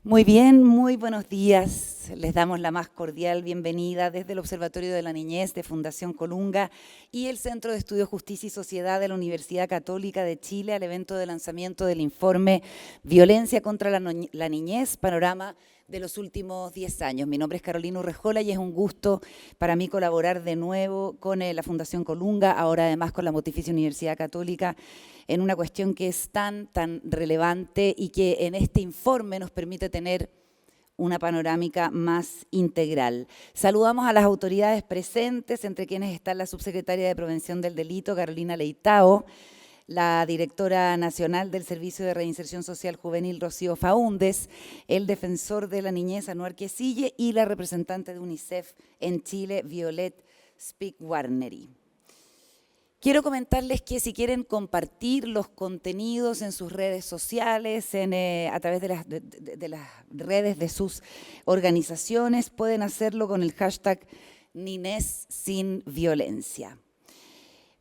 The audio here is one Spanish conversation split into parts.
Muy bien, muy buenos días. Les damos la más cordial bienvenida desde el Observatorio de la Niñez de Fundación Colunga y el Centro de Estudios Justicia y Sociedad de la Universidad Católica de Chile al evento de lanzamiento del informe Violencia contra la Niñez, panorama de los últimos 10 años. Mi nombre es Carolina Urrejola y es un gusto para mí colaborar de nuevo con la Fundación Colunga, ahora además con la Pontificia Universidad Católica, en una cuestión que es tan relevante y que en este informe nos permite tener una panorámica más integral. Saludamos a las autoridades presentes, entre quienes está la subsecretaria de Prevención del Delito, Carolina Leitao, la directora nacional del Servicio de Reinserción Social Juvenil, Rocío Faúndes, el defensor de la niñez, Anuar Quesille, y la representante de UNICEF en Chile, Violet Spick-Warnery. Quiero comentarles que si quieren compartir los contenidos en sus redes sociales, a través de las redes de sus organizaciones, pueden hacerlo con el hashtag Niñez sin Violencia.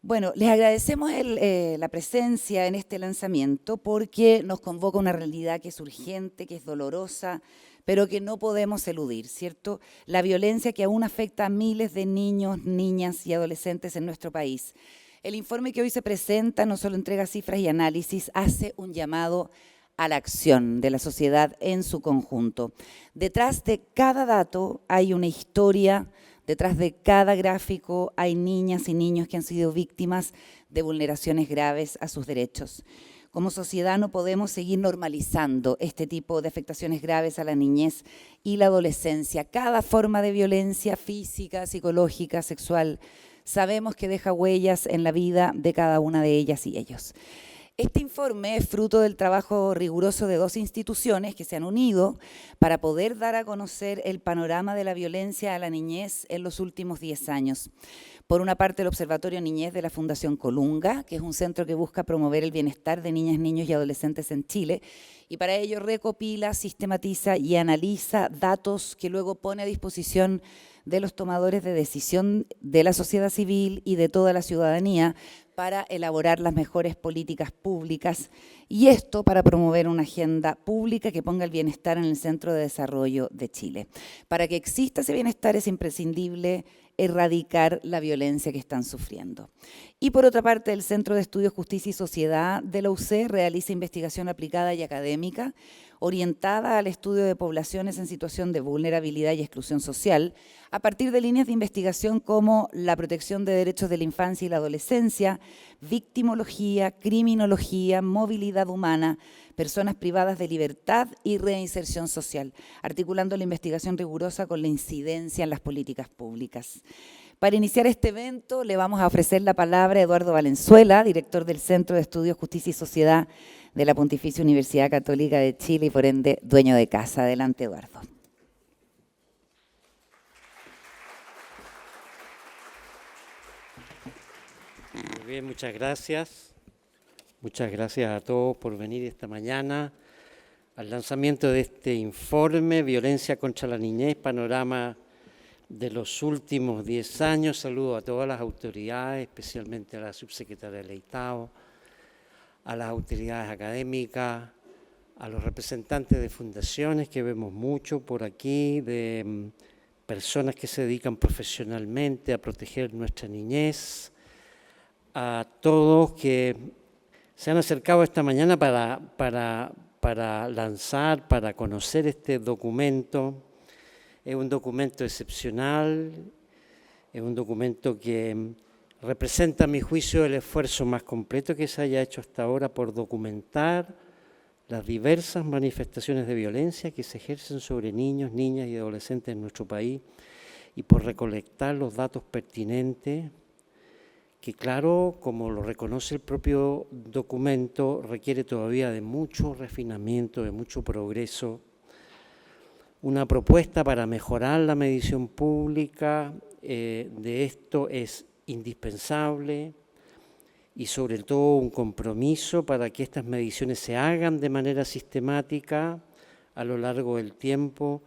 Bueno, les agradecemos la presencia en este lanzamiento porque nos convoca una realidad que es urgente, que es dolorosa, pero que no podemos eludir, ¿cierto? La violencia que aún afecta a miles de niños, niñas y adolescentes en nuestro país. El informe que hoy se presenta no solo entrega cifras y análisis, hace un llamado a la acción de la sociedad en su conjunto. Detrás de cada dato hay una historia, detrás de cada gráfico hay niñas y niños que han sido víctimas de vulneraciones graves a sus derechos. Como sociedad no podemos seguir normalizando este tipo de afectaciones graves a la niñez y la adolescencia. Cada forma de violencia física, psicológica, sexual, sabemos que deja huellas en la vida de cada una de ellas y ellos. Este informe es fruto del trabajo riguroso de dos instituciones que se han unido para poder dar a conocer el panorama de la violencia a la niñez en los últimos 10 años. Por una parte, el Observatorio Niñez de la Fundación Colunga, que es un centro que busca promover el bienestar de niñas, niños y adolescentes en Chile, y para ello recopila, sistematiza y analiza datos que luego pone a disposición de los tomadores de decisión de la sociedad civil y de toda la ciudadanía para elaborar las mejores políticas públicas, y esto para promover una agenda pública que ponga el bienestar en el centro de desarrollo de Chile. Para que exista ese bienestar es imprescindible erradicar la violencia que están sufriendo. Y por otra parte, el Centro de Estudios Justicia y Sociedad de la UC realiza investigación aplicada y académica orientada al estudio de poblaciones en situación de vulnerabilidad y exclusión social, a partir de líneas de investigación como la protección de derechos de la infancia y la adolescencia, victimología, criminología, movilidad humana, personas privadas de libertad y reinserción social, articulando la investigación rigurosa con la incidencia en las políticas públicas. Para iniciar este evento le vamos a ofrecer la palabra a Eduardo Valenzuela, director del Centro de Estudios Justicia y Sociedad de la Pontificia Universidad Católica de Chile y por ende dueño de casa. Adelante, Eduardo. Muy bien, muchas gracias. Muchas gracias a todos por venir esta mañana al lanzamiento de este informe, Violencia contra la Niñez, panorama de los últimos 10 años. Saludo a todas las autoridades, especialmente a la subsecretaria Leitao, a las autoridades académicas, a los representantes de fundaciones que vemos mucho por aquí, de personas que se dedican profesionalmente a proteger nuestra niñez, a todos que se han acercado esta mañana para lanzar, para conocer este documento. Es un documento excepcional, es un documento que representa, a mi juicio, el esfuerzo más completo que se haya hecho hasta ahora por documentar las diversas manifestaciones de violencia que se ejercen sobre niños, niñas y adolescentes en nuestro país y por recolectar los datos pertinentes que, claro, como lo reconoce el propio documento, requiere todavía de mucho refinamiento, de mucho progreso. Una propuesta para mejorar la medición pública de esto es indispensable y sobre todo un compromiso para que estas mediciones se hagan de manera sistemática a lo largo del tiempo.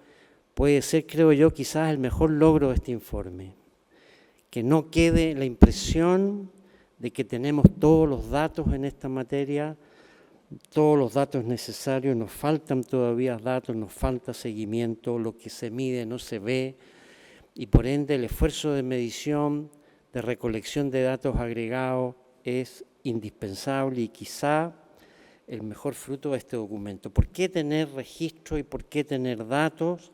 Puede ser, creo yo, quizás el mejor logro de este informe. Que no quede la impresión de que tenemos todos los datos en esta materia, todos los datos necesarios, nos faltan todavía datos, nos falta seguimiento, lo que se mide no se ve, y por ende el esfuerzo de medición, de recolección de datos agregados es indispensable y quizá el mejor fruto de este documento. ¿Por qué tener registro y por qué tener datos?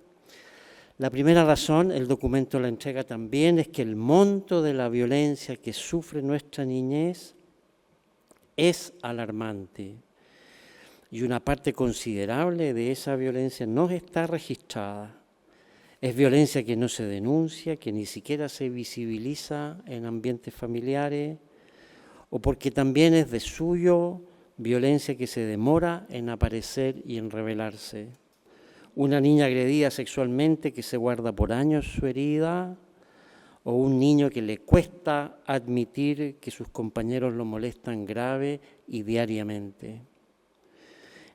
La primera razón, el documento la entrega también, es que el monto de la violencia que sufre nuestra niñez es alarmante y una parte considerable de esa violencia no está registrada. Es violencia que no se denuncia, que ni siquiera se visibiliza en ambientes familiares, o porque también es de suyo violencia que se demora en aparecer y en revelarse. Una niña agredida sexualmente que se guarda por años su herida, o un niño que le cuesta admitir que sus compañeros lo molestan grave y diariamente.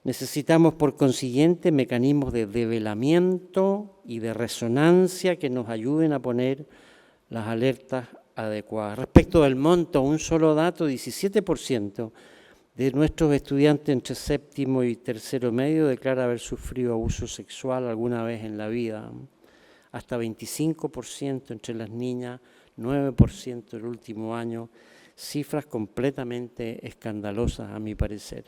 Necesitamos, por consiguiente, mecanismos de develamiento y de resonancia que nos ayuden a poner las alertas adecuadas. Respecto del monto, un solo dato, 17% de nuestros estudiantes entre séptimo y tercero medio declara haber sufrido abuso sexual alguna vez en la vida. Hasta 25% entre las niñas, 9% el último año, cifras completamente escandalosas a mi parecer.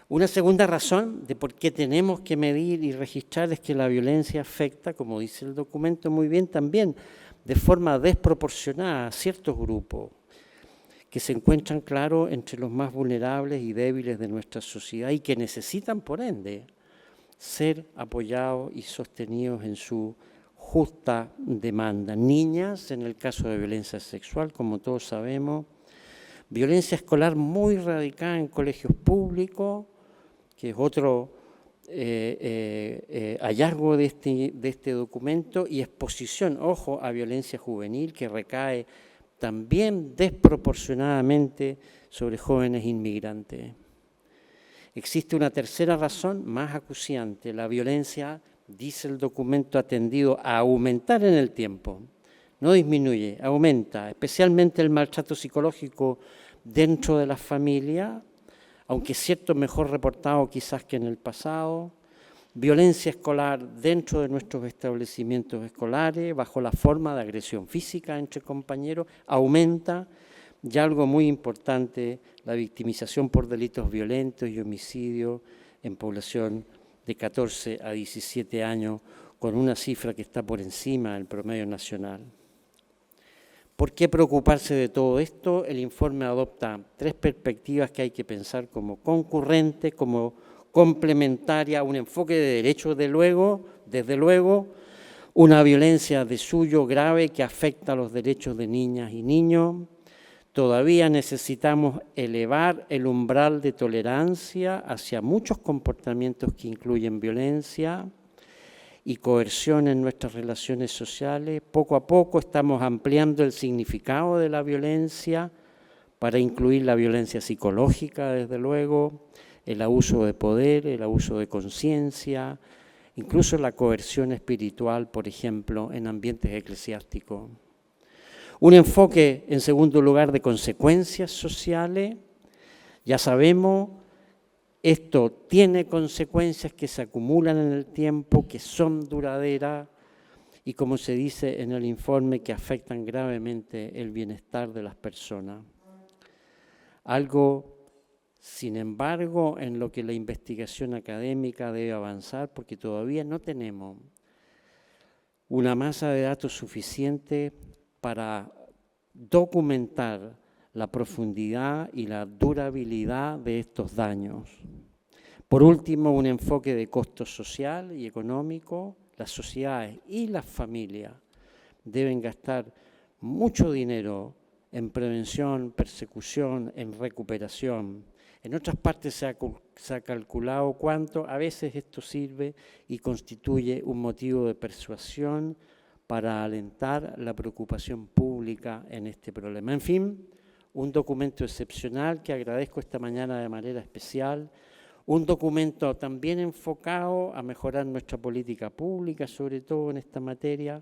Una segunda razón de por qué tenemos que medir y registrar es que la violencia afecta, como dice el documento muy bien también, de forma desproporcionada a ciertos grupos que se encuentran, claro, entre los más vulnerables y débiles de nuestra sociedad y que necesitan, por ende, ser apoyados y sostenidos en su justa demanda. Niñas, en el caso de violencia sexual, como todos sabemos, violencia escolar muy radicada en colegios públicos, que es otro hallazgo de este documento, y exposición, ojo, a violencia juvenil que recae también desproporcionadamente sobre jóvenes inmigrantes. Existe una tercera razón más acuciante. La violencia, dice el documento, ha tendido a aumentar en el tiempo. No disminuye, aumenta, especialmente el maltrato psicológico dentro de las familias, aunque es cierto, mejor reportado quizás que en el pasado. Violencia escolar dentro de nuestros establecimientos escolares, bajo la forma de agresión física entre compañeros, aumenta. Y algo muy importante, la victimización por delitos violentos y homicidios en población de 14 a 17 años, con una cifra que está por encima del promedio nacional. ¿Por qué preocuparse de todo esto? El informe adopta 3 perspectivas que hay que pensar como concurrentes, como complementaria, un enfoque de derechos, desde luego, una violencia de suyo grave que afecta a los derechos de niñas y niños. Todavía necesitamos elevar el umbral de tolerancia hacia muchos comportamientos que incluyen violencia y coerción en nuestras relaciones sociales. Poco a poco estamos ampliando el significado de la violencia para incluir la violencia psicológica, desde luego, el abuso de poder, el abuso de conciencia, incluso la coerción espiritual, por ejemplo, en ambientes eclesiásticos. Un enfoque, en segundo lugar, de consecuencias sociales. Ya sabemos, esto tiene consecuencias que se acumulan en el tiempo, que son duraderas y, como se dice en el informe, que afectan gravemente el bienestar de las personas. Algo, sin embargo, en lo que la investigación académica debe avanzar, porque todavía no tenemos una masa de datos suficiente para documentar la profundidad y la durabilidad de estos daños. Por último, un enfoque de costo social y económico. Las sociedades y las familias deben gastar mucho dinero en prevención, persecución, en recuperación. En otras partes se ha calculado cuánto. A veces esto sirve y constituye un motivo de persuasión para alentar la preocupación pública en este problema. En fin, un documento excepcional que agradezco esta mañana de manera especial, un documento también enfocado a mejorar nuestra política pública, sobre todo en esta materia,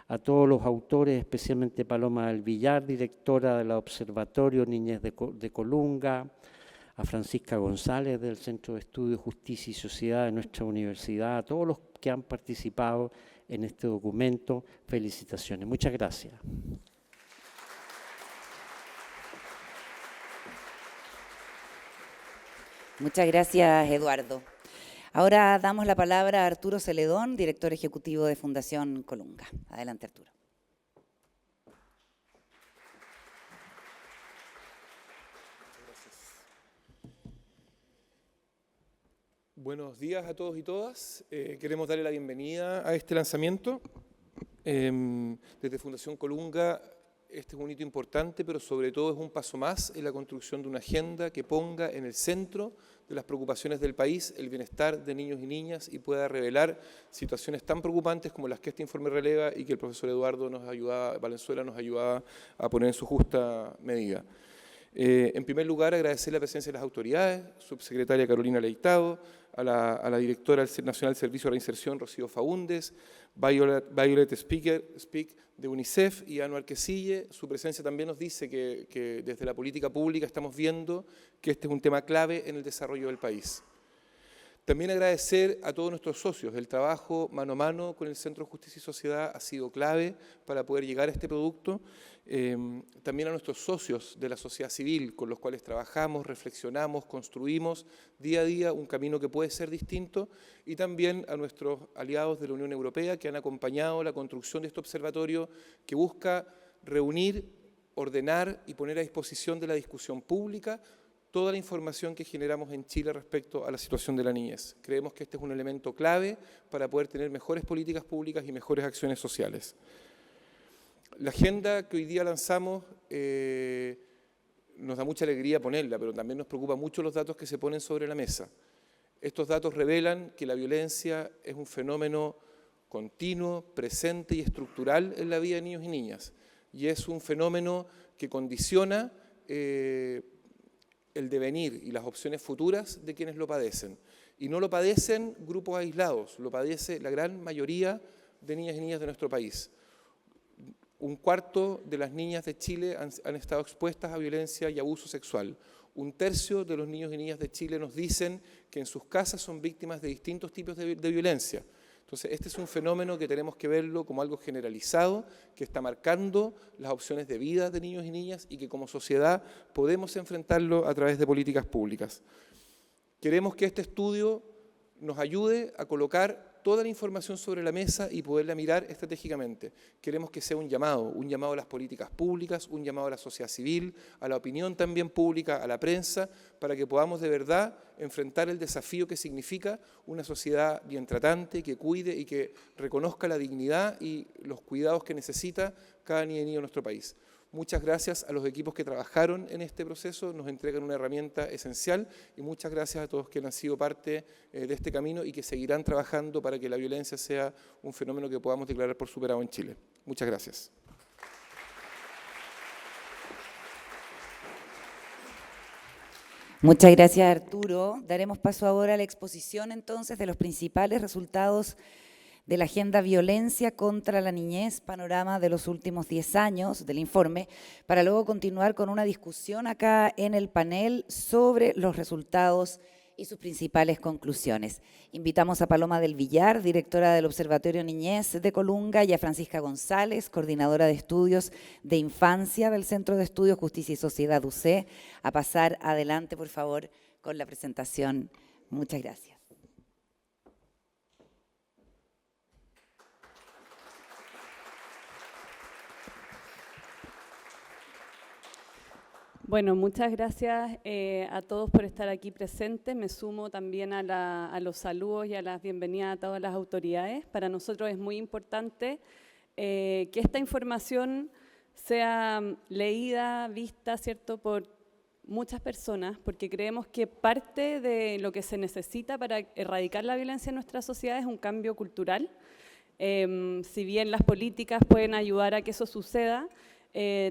a todos los autores, especialmente Paloma del Villar, directora del Observatorio Niñez de Colunga, a Francisca González del Centro de Estudios Justicia y Sociedad de nuestra universidad, a todos los que han participado en este documento. Felicitaciones. Muchas gracias. Muchas gracias, Eduardo. Ahora damos la palabra a Arturo Celedón, director ejecutivo de Fundación Colunga. Adelante, Arturo. Buenos días a todos y todas. Queremos darle la bienvenida a este lanzamiento. Desde Fundación Colunga, este es un hito importante, pero sobre todo es un paso más en la construcción de una agenda que ponga en el centro de las preocupaciones del país el bienestar de niños y niñas y pueda revelar situaciones tan preocupantes como las que este informe releva y que el profesor Eduardo Valenzuela nos ayudaba a poner en su justa medida. En primer lugar, agradecer la presencia de las autoridades, subsecretaria Carolina Leitado, a la directora nacional del Servicio de Reinserción, Rocío Faúndes, Violet Speak de UNICEF y Anuar Quesille. Su presencia también nos dice que desde la política pública estamos viendo que este es un tema clave en el desarrollo del país. También agradecer a todos nuestros socios. El trabajo mano a mano con el Centro de Justicia y Sociedad ha sido clave para poder llegar a este producto. También a nuestros socios de la sociedad civil, con los cuales trabajamos, reflexionamos, construimos día a día un camino que puede ser distinto, y también a nuestros aliados de la Unión Europea que han acompañado la construcción de este observatorio que busca reunir, ordenar y poner a disposición de la discusión pública toda la información que generamos en Chile respecto a la situación de la niñez. Creemos que este es un elemento clave para poder tener mejores políticas públicas y mejores acciones sociales. La agenda que hoy día lanzamos nos da mucha alegría ponerla, pero también nos preocupa mucho los datos que se ponen sobre la mesa. Estos datos revelan que la violencia es un fenómeno continuo, presente y estructural en la vida de niños y niñas, y es un fenómeno que condiciona el devenir y las opciones futuras de quienes lo padecen. Y no lo padecen grupos aislados, lo padece la gran mayoría de niñas y niñas de nuestro país. Un cuarto de las niñas de Chile han estado expuestas a violencia y abuso sexual. Un tercio de los niños y niñas de Chile nos dicen que en sus casas son víctimas de distintos tipos de violencia. Entonces, este es un fenómeno que tenemos que verlo como algo generalizado, que está marcando las opciones de vida de niños y niñas y que como sociedad podemos enfrentarlo a través de políticas públicas. Queremos que este estudio nos ayude a colocar toda la información sobre la mesa y poderla mirar estratégicamente. Queremos que sea un llamado a las políticas públicas, un llamado a la sociedad civil, a la opinión también pública, a la prensa, para que podamos de verdad enfrentar el desafío que significa una sociedad bien tratante, que cuide y que reconozca la dignidad y los cuidados que necesita cada niña y niño en nuestro país. Muchas gracias a los equipos que trabajaron en este proceso, nos entregan una herramienta esencial, y muchas gracias a todos quienes han sido parte de este camino y que seguirán trabajando para que la violencia sea un fenómeno que podamos declarar por superado en Chile. Muchas gracias. Muchas gracias, Arturo. Daremos paso ahora a la exposición entonces de los principales resultados de la Agenda Violencia contra la Niñez, panorama de los últimos 10 años del informe, para luego continuar con una discusión acá en el panel sobre los resultados y sus principales conclusiones. Invitamos a Paloma del Villar, directora del Observatorio Niñez de Colunga, y a Francisca González, coordinadora de estudios de infancia del Centro de Estudios Justicia y Sociedad UC, a pasar adelante, por favor, con la presentación. Muchas gracias. Bueno, muchas gracias a todos por estar aquí presentes. Me sumo también a los saludos y a las bienvenidas a todas las autoridades. Para nosotros es muy importante que esta información sea leída, vista, ¿cierto?, por muchas personas, porque creemos que parte de lo que se necesita para erradicar la violencia en nuestra sociedad es un cambio cultural. Si bien las políticas pueden ayudar a que eso suceda,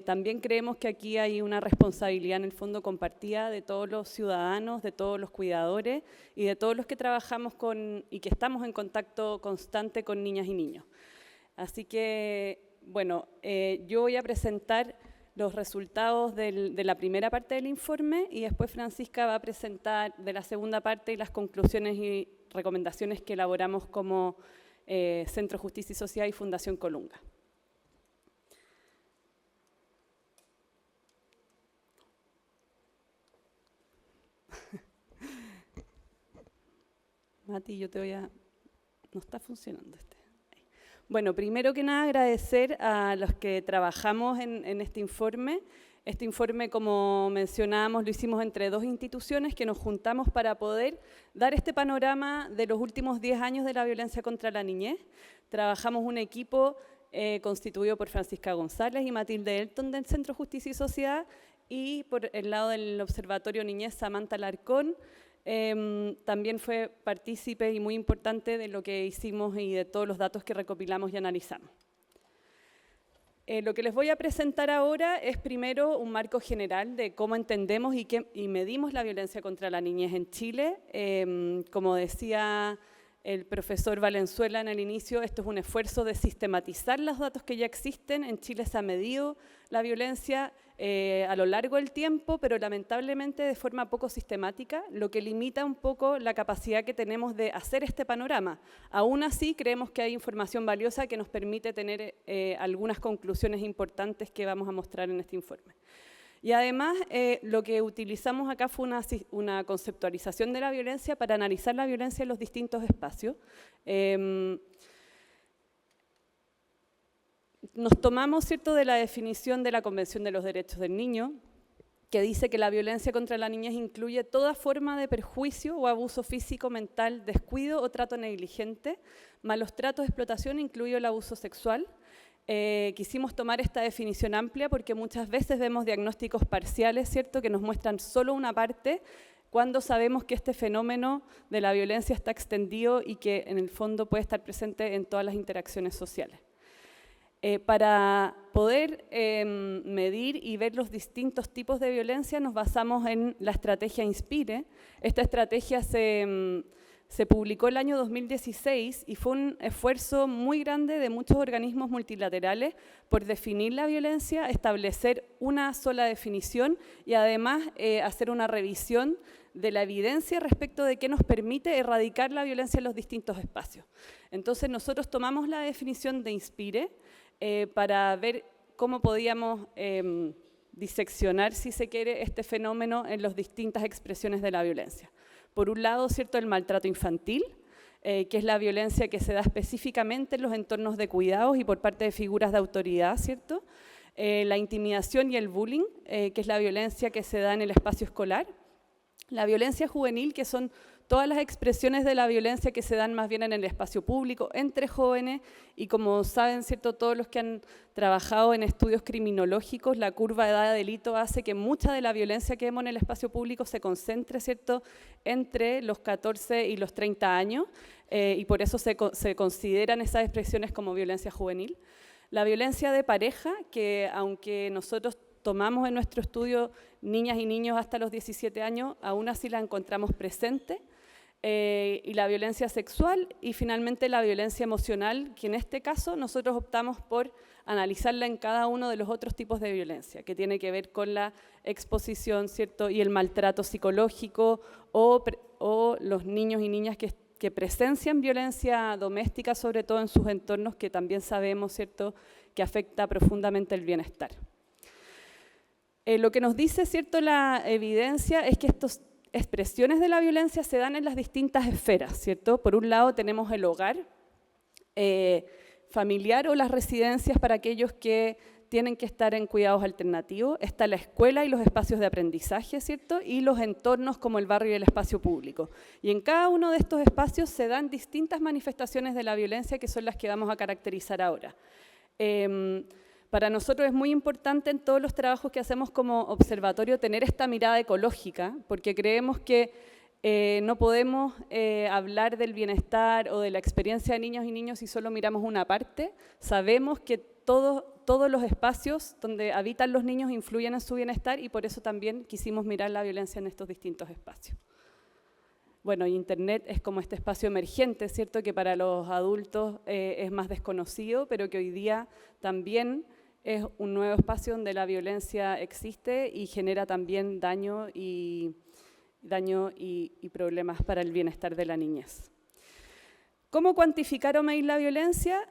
también creemos que aquí hay una responsabilidad en el fondo compartida de todos los ciudadanos, de todos los cuidadores y de todos los que trabajamos y que estamos en contacto constante con niñas y niños. Así que, bueno, yo voy a presentar los resultados de la primera parte del informe y después Francisca va a presentar de la segunda parte y las conclusiones y recomendaciones que elaboramos como Centro Justicia y Sociedad y Fundación Colunga. Mati, yo te voy a... No está funcionando este. Bueno, primero que nada agradecer a los que trabajamos en este informe. Este informe, como mencionábamos, lo hicimos entre dos instituciones que nos juntamos para poder dar este panorama de los últimos 10 años de la violencia contra la niñez. Trabajamos un equipo constituido por Francisca González y Matilde Elton del Centro Justicia y Sociedad, y por el lado del Observatorio Niñez, Samantha Larcón. También fue partícipe y muy importante de lo que hicimos y de todos los datos que recopilamos y analizamos. Lo que les voy a presentar ahora es primero un marco general de cómo entendemos y medimos la violencia contra la niñez en Chile. Como decía el profesor Valenzuela en el inicio, esto es un esfuerzo de sistematizar los datos que ya existen. En Chile se ha medido la violencia a lo largo del tiempo, pero lamentablemente de forma poco sistemática, lo que limita un poco la capacidad que tenemos de hacer este panorama. Aún así, creemos que hay información valiosa que nos permite tener algunas conclusiones importantes que vamos a mostrar en este informe. Y además, lo que utilizamos acá fue una conceptualización de la violencia para analizar la violencia en los distintos espacios. Nos tomamos, ¿cierto?, de la definición de la Convención de los Derechos del Niño, que dice que la violencia contra la niñez incluye toda forma de perjuicio o abuso físico, mental, descuido o trato negligente, malos tratos, explotación, incluido el abuso sexual. Quisimos tomar esta definición amplia porque muchas veces vemos diagnósticos parciales, ¿cierto?, que nos muestran solo una parte, cuando sabemos que este fenómeno de la violencia está extendido y que en el fondo puede estar presente en todas las interacciones sociales. Para poder medir y ver los distintos tipos de violencia nos basamos en la estrategia INSPIRE. Esta estrategia se publicó el año 2016 y fue un esfuerzo muy grande de muchos organismos multilaterales por definir la violencia, establecer una sola definición y además hacer una revisión de la evidencia respecto de qué nos permite erradicar la violencia en los distintos espacios. Entonces nosotros tomamos la definición de INSPIRE para ver cómo podíamos diseccionar, si se quiere, este fenómeno en las distintas expresiones de la violencia. Por un lado, ¿cierto?, el maltrato infantil, que es la violencia que se da específicamente en los entornos de cuidados y por parte de figuras de autoridad, ¿cierto? La intimidación y el bullying, que es la violencia que se da en el espacio escolar. La violencia juvenil, que son todas las expresiones de la violencia que se dan más bien en el espacio público, entre jóvenes, y como saben, ¿cierto?, todos los que han trabajado en estudios criminológicos, la curva de edad de delito hace que mucha de la violencia que vemos en el espacio público se concentre, ¿cierto?, entre los 14 y los 30 años, y por eso se consideran esas expresiones como violencia juvenil. La violencia de pareja, que aunque nosotros tomamos en nuestro estudio niñas y niños hasta los 17 años, aún así la encontramos presente, y la violencia sexual, y finalmente la violencia emocional, que en este caso nosotros optamos por analizarla en cada uno de los otros tipos de violencia, que tiene que ver con la exposición, ¿cierto?, y el maltrato psicológico, o los niños y niñas que presencian violencia doméstica, sobre todo en sus entornos, que también sabemos, ¿cierto?, que afecta profundamente el bienestar. Lo que nos dice, ¿cierto?, la evidencia es que estas expresiones de la violencia se dan en las distintas esferas, ¿cierto? Por un lado tenemos el hogar familiar o las residencias para aquellos que tienen que estar en cuidados alternativos, está la escuela y los espacios de aprendizaje, ¿cierto?, y los entornos como el barrio y el espacio público. Y en cada uno de estos espacios se dan distintas manifestaciones de la violencia que son las que vamos a caracterizar ahora. Para nosotros es muy importante en todos los trabajos que hacemos como observatorio tener esta mirada ecológica, porque creemos que no podemos hablar del bienestar o de la experiencia de niños y niños si solo miramos una parte. Sabemos que todos los espacios donde habitan los niños influyen en su bienestar y por eso también quisimos mirar la violencia en estos distintos espacios. Bueno, Internet es como este espacio emergente, ¿cierto?, que para los adultos es más desconocido, pero que hoy día también es un nuevo espacio donde la violencia existe y genera también daño y problemas para el bienestar de la niñez. ¿Cómo cuantificar o medir la violencia?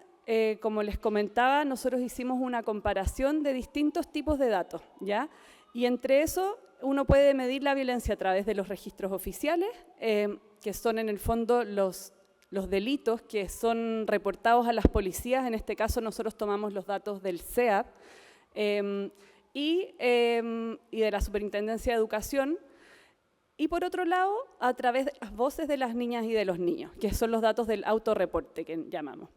Como les comentaba, nosotros hicimos una comparación de distintos tipos de datos, ¿ya? Y entre eso uno puede medir la violencia a través de los registros oficiales, que son en el fondo los delitos que son reportados a las policías. En este caso nosotros tomamos los datos del CEAP y de la Superintendencia de Educación. Y por otro lado, a través de las voces de las niñas y de los niños, que son los datos del autorreporte que llamamos.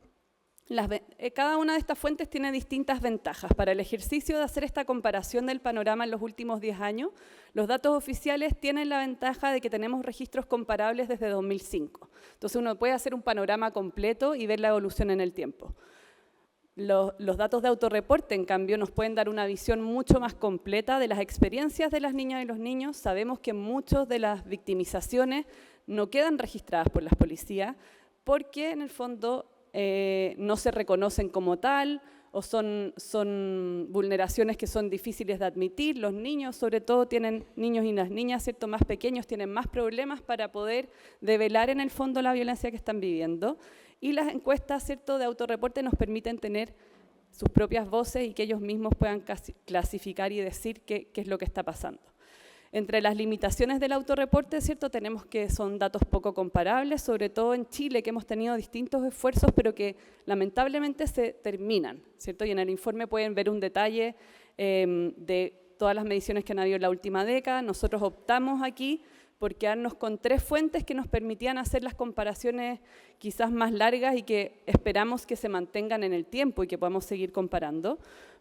Cada una de estas fuentes tiene distintas ventajas. Para el ejercicio de hacer esta comparación del panorama en los últimos 10 años, los datos oficiales tienen la ventaja de que tenemos registros comparables desde 2005. Entonces uno puede hacer un panorama completo y ver la evolución en el tiempo. Los datos de autorreporte, en cambio, nos pueden dar una visión mucho más completa de las experiencias de las niñas y los niños. Sabemos que muchas de las victimizaciones no quedan registradas por las policías porque, en el fondo, no se reconocen como tal o son vulneraciones que son difíciles de admitir. Los niños, sobre todo, niños y las niñas, ¿cierto?, más pequeños, tienen más problemas para poder develar, en el fondo, la violencia que están viviendo. Y las encuestas, ¿cierto?, de autorreporte nos permiten tener sus propias voces y que ellos mismos puedan clasificar y decir qué es lo que está pasando. Entre las limitaciones del autorreporte, ¿cierto?, tenemos que son datos poco comparables, sobre todo en Chile, que hemos tenido distintos esfuerzos, pero que lamentablemente se terminan, ¿cierto? Y en el informe pueden ver un detalle de todas las mediciones que han habido en la última década. Nosotros optamos aquí por quedarnos con 3 fuentes que nos permitían hacer las comparaciones quizás más largas y que esperamos que se mantengan en el tiempo y que podamos seguir comparando.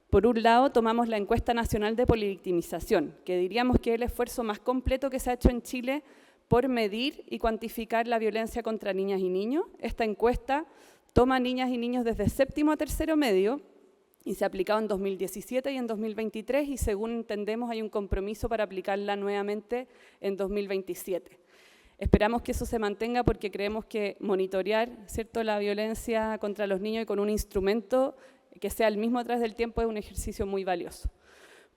Por un lado, tomamos la encuesta nacional de polivictimización, que diríamos que es el esfuerzo más completo que se ha hecho en Chile por medir y cuantificar la violencia contra niñas y niños. Esta encuesta toma niñas y niños desde séptimo a tercero medio y se ha aplicado en 2017 y en 2023 y según entendemos hay un compromiso para aplicarla nuevamente en 2027. Esperamos que eso se mantenga porque creemos que monitorear, ¿cierto?, la violencia contra los niños y con un instrumento que sea el mismo a través del tiempo es un ejercicio muy valioso.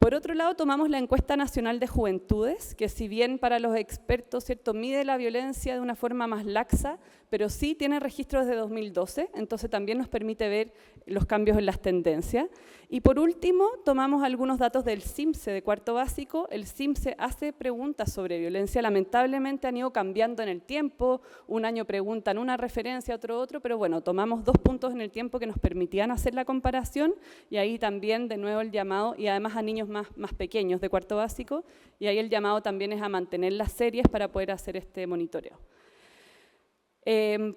Por otro lado, tomamos la encuesta nacional de juventudes, que si bien para los expertos, ¿cierto?, mide la violencia de una forma más laxa, pero sí tiene registros desde 2012, entonces también nos permite ver los cambios en las tendencias. Y por último, tomamos algunos datos del CIMSE de cuarto básico. El CIMSE hace preguntas sobre violencia, lamentablemente han ido cambiando en el tiempo, un año preguntan una referencia, otro, pero bueno, tomamos 2 puntos en el tiempo que nos permitían hacer la comparación y ahí también de nuevo el llamado, y además a niños más pequeños de cuarto básico, y ahí el llamado también es a mantener las series para poder hacer este monitoreo.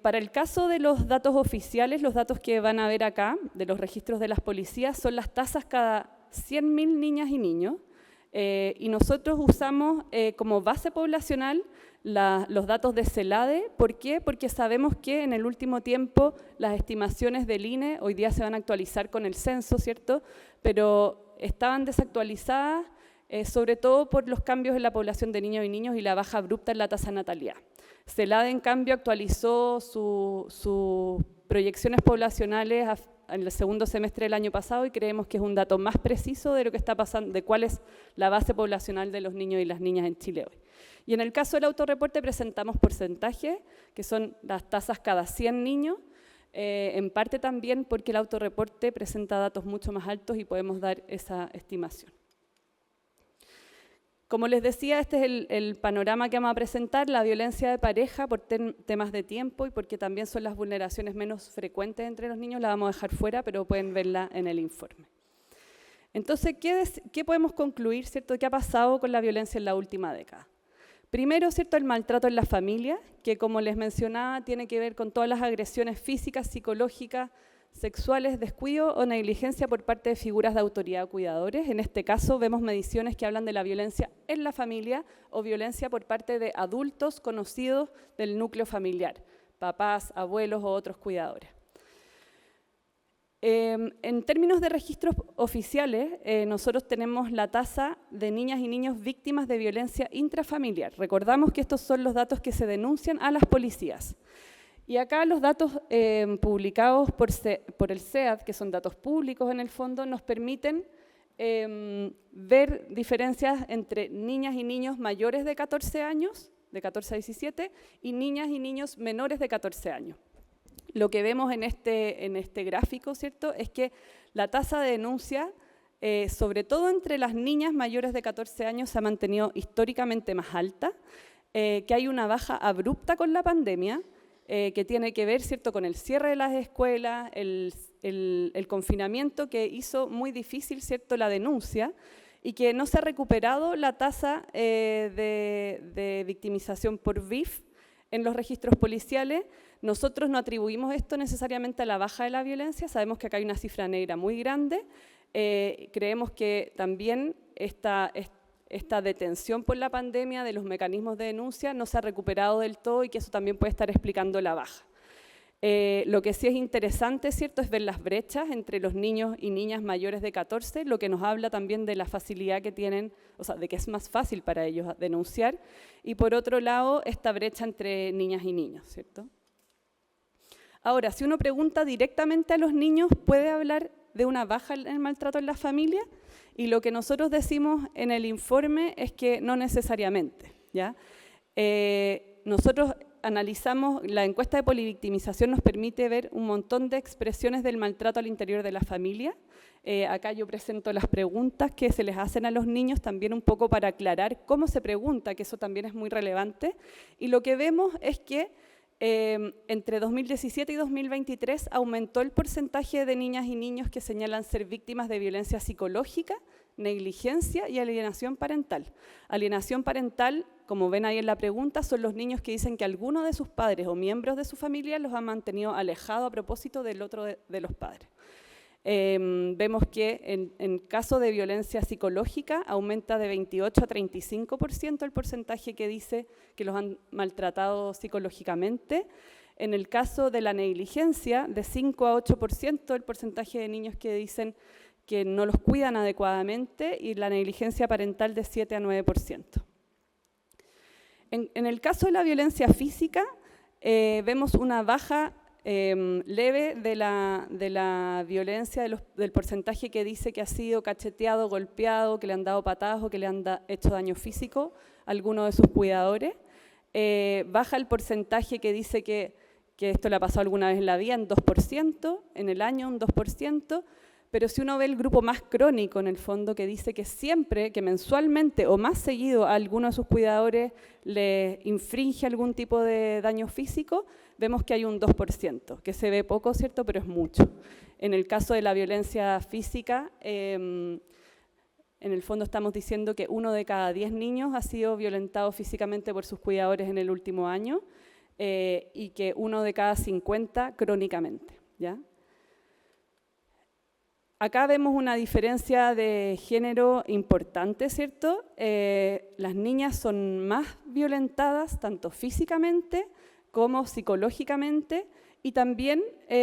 Para el caso de los datos oficiales, los datos que van a ver acá, de los registros de las policías, son las tasas cada 100.000 niñas y niños, y nosotros usamos como base poblacional los datos de CELADE. ¿Por qué? Porque sabemos que en el último tiempo las estimaciones del INE, hoy día se van a actualizar con el censo, ¿cierto?, pero estaban desactualizadas sobre todo por los cambios en la población de niños y niños y la baja abrupta en la tasa de natalidad. CELADE, en cambio, actualizó sus proyecciones poblacionales en el segundo semestre del año pasado y creemos que es un dato más preciso de lo que está pasando, de cuál es la base poblacional de los niños y las niñas en Chile hoy. Y en el caso del autorreporte presentamos porcentajes, que son las tasas cada 100 niños, en parte también porque el autorreporte presenta datos mucho más altos y podemos dar esa estimación. Como les decía, este es el panorama que vamos a presentar, la violencia de pareja por temas de tiempo y porque también son las vulneraciones menos frecuentes entre los niños, la vamos a dejar fuera, pero pueden verla en el informe. Entonces, ¿qué podemos concluir, ¿cierto?, qué ha pasado con la violencia en la última década? Primero, ¿cierto?, el maltrato en la familia, que como les mencionaba, tiene que ver con todas las agresiones físicas, psicológicas, sexuales, descuido o negligencia por parte de figuras de autoridad o cuidadores. En este caso vemos mediciones que hablan de la violencia en la familia o violencia por parte de adultos conocidos del núcleo familiar, papás, abuelos o otros cuidadores. En términos de registros oficiales, nosotros tenemos la tasa de niñas y niños víctimas de violencia intrafamiliar. Recordamos que estos son los datos que se denuncian a las policías. Y acá los datos publicados por el SEAD, que son datos públicos en el fondo, nos permiten ver diferencias entre niñas y niños mayores de 14 años, de 14 a 17, y niñas y niños menores de 14 años. Lo que vemos en este gráfico, ¿cierto?, es que la tasa de denuncia, sobre todo entre las niñas mayores de 14 años, se ha mantenido históricamente más alta, que hay una baja abrupta con la pandemia, que tiene que ver, ¿cierto?, con el cierre de las escuelas, el confinamiento que hizo muy difícil, ¿cierto?, la denuncia, y que no se ha recuperado la tasa de victimización por VIF en los registros policiales. Nosotros no atribuimos esto necesariamente a la baja de la violencia, sabemos que acá hay una cifra negra muy grande, creemos que también esta detención por la pandemia de los mecanismos de denuncia no se ha recuperado del todo y que eso también puede estar explicando la baja. Lo que sí es interesante, ¿cierto?, es ver las brechas entre los niños y niñas mayores de 14, lo que nos habla también de la facilidad que tienen, o sea, de que es más fácil para ellos denunciar, y por otro lado, esta brecha entre niñas y niños, ¿cierto? Ahora, si uno pregunta directamente a los niños, ¿puede hablar de una baja en el maltrato en la familia? Y lo que nosotros decimos en el informe es que no necesariamente, ¿ya? Nosotros analizamos, la encuesta de polivictimización nos permite ver un montón de expresiones del maltrato al interior de la familia. Acá yo presento las preguntas que se les hacen a los niños, también un poco para aclarar cómo se pregunta, que eso también es muy relevante. Y lo que vemos es que entre 2017 y 2023 aumentó el porcentaje de niñas y niños que señalan ser víctimas de violencia psicológica, negligencia y alienación parental. Alienación parental, como ven ahí en la pregunta, son los niños que dicen que alguno de sus padres o miembros de su familia los ha mantenido alejados a propósito del otro de los padres. Vemos que en caso de violencia psicológica aumenta de 28 a 35% el porcentaje que dice que los han maltratado psicológicamente. En el caso de la negligencia, de 5 a 8% el porcentaje de niños que dicen que no los cuidan adecuadamente, y la negligencia parental de 7 a 9%. En el caso de la violencia física, vemos una baja leve de la violencia, del porcentaje que dice que ha sido cacheteado, golpeado, que le han dado patadas o que le han hecho daño físico a alguno de sus cuidadores. Baja el porcentaje que dice que esto le ha pasado alguna vez en la vida, en 2%, en el año un 2%, pero si uno ve el grupo más crónico en el fondo, que dice que siempre, que mensualmente o más seguido a alguno de sus cuidadores le infringe algún tipo de daño físico, vemos que hay un 2%, que se ve poco, ¿cierto?, pero es mucho. En el caso de la violencia física, en el fondo estamos diciendo que 1 de cada 10 niños ha sido violentado físicamente por sus cuidadores en el último año, y que 1 de cada 50 crónicamente, ¿ya? Acá vemos una diferencia de género importante, ¿cierto? Las niñas son más violentadas tanto físicamente como psicológicamente, y también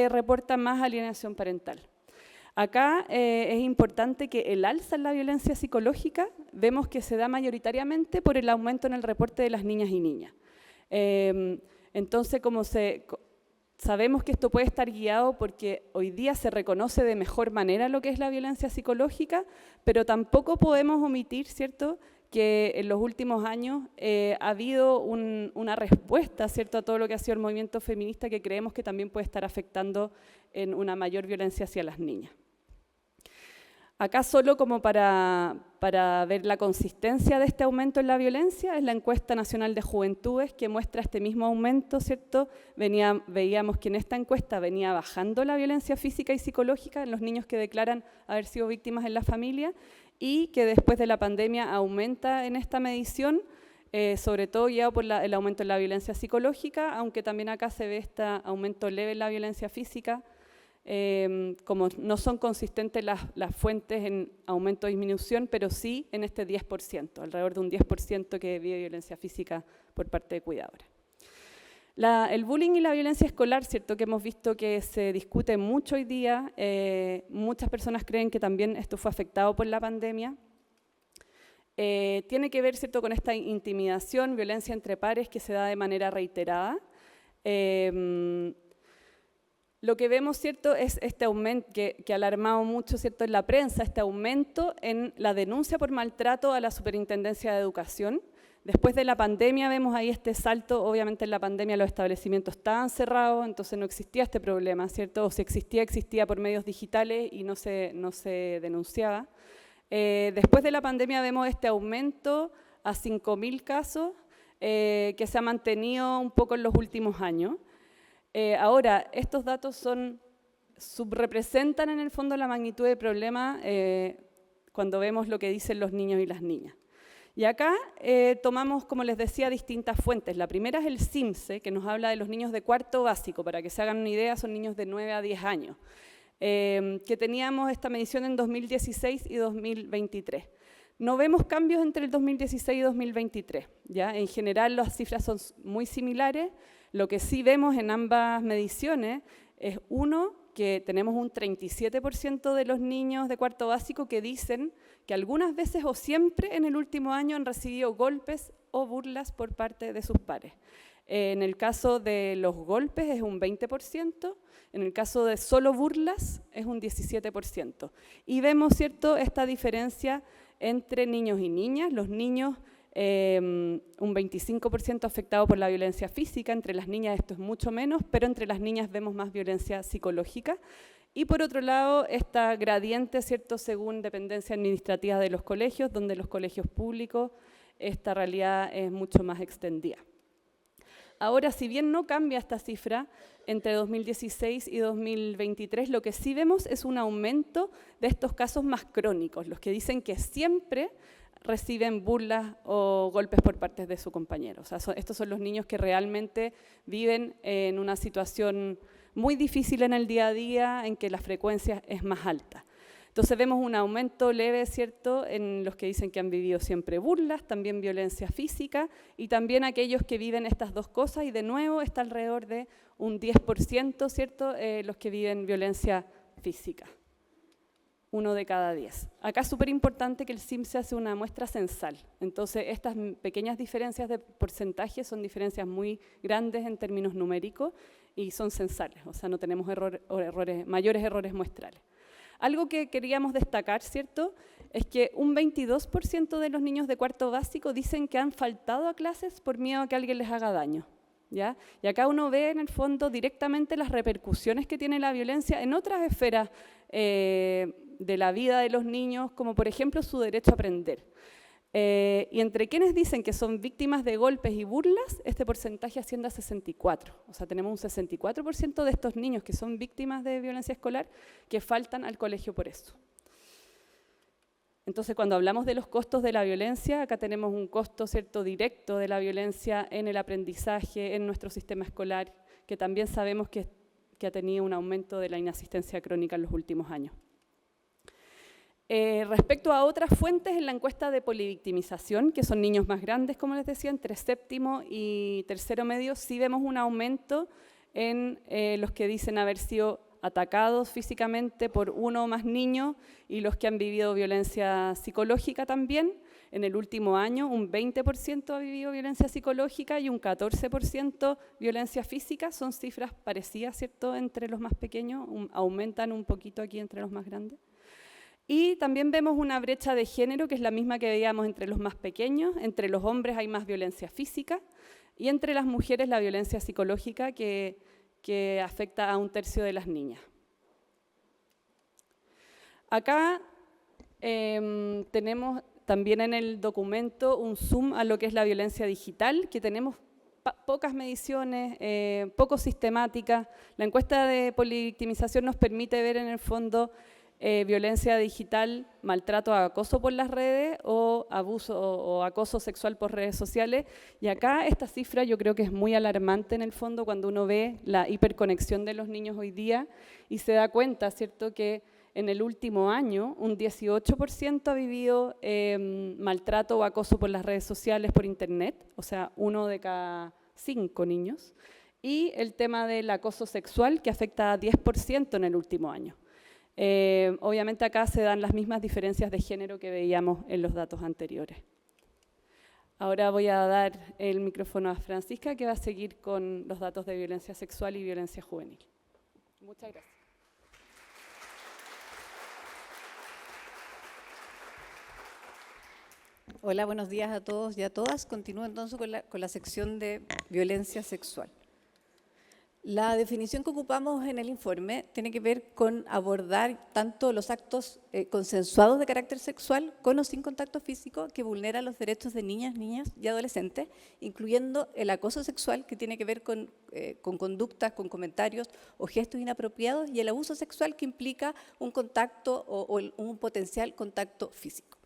reportan más alienación parental. Acá es importante que el alza en la violencia psicológica vemos que se da mayoritariamente por el aumento en el reporte de las niñas y niñas. Entonces, sabemos que esto puede estar guiado porque hoy día se reconoce de mejor manera lo que es la violencia psicológica, pero tampoco podemos omitir, ¿cierto?, que en los últimos años ha habido una respuesta, ¿cierto?, a todo lo que ha sido el movimiento feminista, que creemos que también puede estar afectando en una mayor violencia hacia las niñas. Acá solo como para ver la consistencia de este aumento en la violencia, es la encuesta nacional de juventudes que muestra este mismo aumento, ¿cierto? Veíamos que en esta encuesta venía bajando la violencia física y psicológica en los niños que declaran haber sido víctimas en la familia, y que después de la pandemia aumenta en esta medición, sobre todo guiado por el aumento en la violencia psicológica, aunque también acá se ve este aumento leve en la violencia física. Como no son consistentes las fuentes en aumento o disminución, pero sí en este 10%, alrededor de un 10% que vive violencia física por parte de cuidadores. El bullying y la violencia escolar, cierto, que hemos visto que se discute mucho hoy día, muchas personas creen que también esto fue afectado por la pandemia. Tiene que ver, cierto, con esta intimidación, violencia entre pares que se da de manera reiterada. Lo que vemos, ¿cierto?, es este aumento que ha alarmado mucho, ¿cierto?, en la prensa, este aumento en la denuncia por maltrato a la Superintendencia de Educación. Después de la pandemia vemos ahí este salto. Obviamente en la pandemia los establecimientos estaban cerrados, entonces no existía este problema, ¿cierto? O si existía, existía por medios digitales y no se denunciaba. Después de la pandemia vemos este aumento a 5.000 casos que se ha mantenido un poco en los últimos años. Ahora, estos datos subrepresentan en el fondo la magnitud del problema cuando vemos lo que dicen los niños y las niñas. Y acá tomamos, como les decía, distintas fuentes. La primera es el CIMSE, que nos habla de los niños de cuarto básico. Para que se hagan una idea, son niños de 9 a 10 años. Que teníamos esta medición en 2016 y 2023. No vemos cambios entre el 2016 y 2023. ¿Ya? En general, las cifras son muy similares. Lo que sí vemos en ambas mediciones es, uno, que tenemos un 37% de los niños de cuarto básico que dicen que algunas veces o siempre en el último año han recibido golpes o burlas por parte de sus pares. En el caso de los golpes es un 20%, en el caso de solo burlas es un 17%. Y vemos, ¿cierto?, esta diferencia entre niños y niñas. Los niños, un 25% afectado por la violencia física, entre las niñas esto es mucho menos, pero entre las niñas vemos más violencia psicológica. Y por otro lado, esta gradiente, ¿cierto?, según dependencia administrativa de los colegios, donde los colegios públicos esta realidad es mucho más extendida. Ahora, si bien no cambia esta cifra entre 2016 y 2023, lo que sí vemos es un aumento de estos casos más crónicos, los que dicen que siempre reciben burlas o golpes por parte de su compañero. O sea, estos son los niños que realmente viven en una situación muy difícil en el día a día, en que la frecuencia es más alta. Entonces vemos un aumento leve, ¿cierto?, en los que dicen que han vivido siempre burlas, también violencia física, y también aquellos que viven estas dos cosas, y de nuevo está alrededor de un 10%, ¿cierto?, los que viven violencia física. 1 de cada 10. Acá es súper importante que el CIMSE hace una muestra censal. Entonces, estas pequeñas diferencias de porcentaje son diferencias muy grandes en términos numéricos y son censales, o sea, no tenemos mayores errores muestrales. Algo que queríamos destacar, ¿cierto?, es que un 22% de los niños de cuarto básico dicen que han faltado a clases por miedo a que alguien les haga daño. ¿Ya? Y acá uno ve en el fondo directamente las repercusiones que tiene la violencia en otras esferas de la vida de los niños, como por ejemplo su derecho a aprender. Y entre quienes dicen que son víctimas de golpes y burlas, este porcentaje asciende a 64%. O sea, tenemos un 64% de estos niños que son víctimas de violencia escolar que faltan al colegio por eso. Entonces, cuando hablamos de los costos de la violencia, acá tenemos un costo, ¿cierto?, directo de la violencia en el aprendizaje, en nuestro sistema escolar, que también sabemos que ha tenido un aumento de la inasistencia crónica en los últimos años. Respecto a otras fuentes, en la encuesta de polivictimización, que son niños más grandes, como les decía, entre séptimo y tercero medio, sí vemos un aumento en los que dicen haber sido atacados físicamente por uno o más niños y los que han vivido violencia psicológica también. En el último año un 20% ha vivido violencia psicológica y un 14% violencia física. Son cifras parecidas, ¿cierto?, entre los más pequeños, aumentan un poquito aquí entre los más grandes. Y también vemos una brecha de género que es la misma que veíamos entre los más pequeños. Entre los hombres hay más violencia física y entre las mujeres la violencia psicológica que afecta a un tercio de las niñas. Acá tenemos también en el documento un zoom a lo que es la violencia digital, que tenemos pocas mediciones, poco sistemáticas. La encuesta de polivictimización nos permite ver en el fondo violencia digital, maltrato, acoso por las redes o abuso o acoso sexual por redes sociales. Y acá esta cifra yo creo que es muy alarmante en el fondo cuando uno ve la hiperconexión de los niños hoy día y se da cuenta, ¿cierto?, que en el último año un 18% ha vivido maltrato o acoso por las redes sociales, por internet, o sea, 1 de cada 5 niños. Y el tema del acoso sexual que afecta a 10% en el último año. Obviamente acá se dan las mismas diferencias de género que veíamos en los datos anteriores. Ahora voy a dar el micrófono a Francisca, que va a seguir con los datos de violencia sexual y violencia juvenil. Muchas gracias. Hola, buenos días a todos y a todas. Continúo entonces con la sección de violencia sexual. La definición que ocupamos en el informe tiene que ver con abordar tanto los actos consensuados de carácter sexual con o sin contacto físico que vulneran los derechos de niñas y adolescentes, incluyendo el acoso sexual, que tiene que ver con conductas, con comentarios o gestos inapropiados, y el abuso sexual, que implica un contacto o un potencial contacto físico.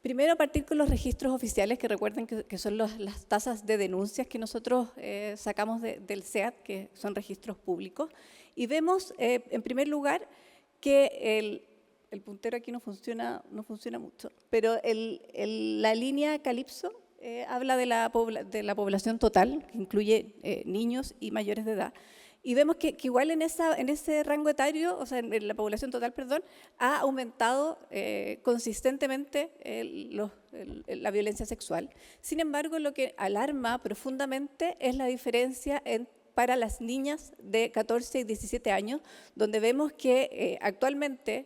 Primero, partir con los registros oficiales, que recuerden que son las tasas de denuncias que nosotros sacamos del SEAD, que son registros públicos. Y vemos, en primer lugar, que el puntero aquí no funciona mucho, pero la línea Calipso habla de la población total, que incluye niños y mayores de edad. Y vemos que igual en ese rango etario, o sea, en la población total, perdón, ha aumentado consistentemente la violencia sexual. Sin embargo, lo que alarma profundamente es la diferencia para las niñas de 14 y 17 años, donde vemos que actualmente,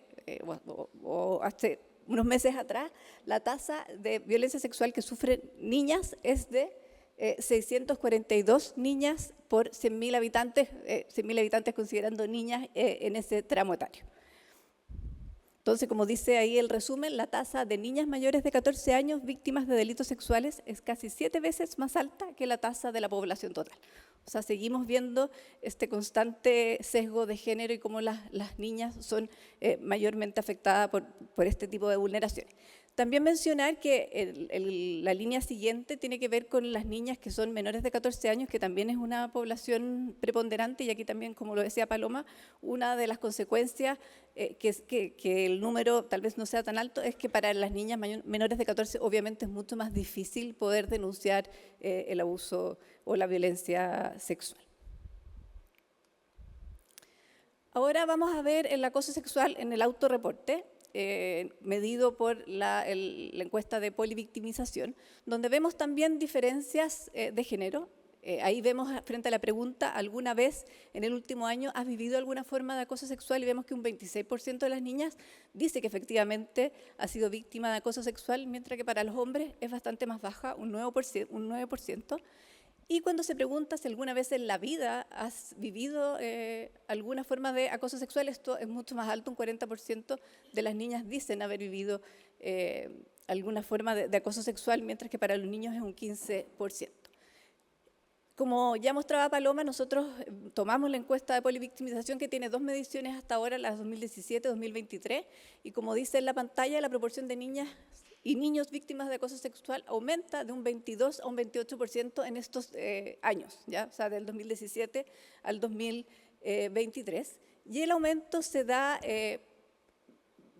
o hace unos meses atrás, la tasa de violencia sexual que sufren niñas es de 642 niñas por 100.000 habitantes, 100.000 habitantes considerando niñas en ese tramo etario. Entonces, como dice ahí el resumen, la tasa de niñas mayores de 14 años víctimas de delitos sexuales es casi 7 veces más alta que la tasa de la población total. O sea, seguimos viendo este constante sesgo de género y cómo las niñas son mayormente afectadas por este tipo de vulneraciones. También mencionar que la línea siguiente tiene que ver con las niñas que son menores de 14 años, que también es una población preponderante, y aquí también, como lo decía Paloma, una de las consecuencias que el número tal vez no sea tan alto es que para las niñas menores de 14 obviamente es mucho más difícil poder denunciar el abuso o la violencia sexual. Ahora vamos a ver el acoso sexual en el autorreporte, medido por la encuesta de polivictimización, donde vemos también diferencias de género. Ahí vemos, frente a la pregunta, ¿alguna vez en el último año has vivido alguna forma de acoso sexual? Y vemos que un 26% de las niñas dice que efectivamente ha sido víctima de acoso sexual, mientras que para los hombres es bastante más baja, un 9%. Y cuando se pregunta si alguna vez en la vida has vivido alguna forma de acoso sexual, esto es mucho más alto, un 40% de las niñas dicen haber vivido alguna forma de acoso sexual, mientras que para los niños es un 15%. Como ya mostraba Paloma, nosotros tomamos la encuesta de polivictimización, que tiene 2 mediciones hasta ahora, las 2017-2023, y como dice en la pantalla, la proporción de niñas y niños víctimas de acoso sexual aumenta de un 22 a un 28% en estos años, ¿ya? O sea, del 2017 al 2023. Y el aumento se da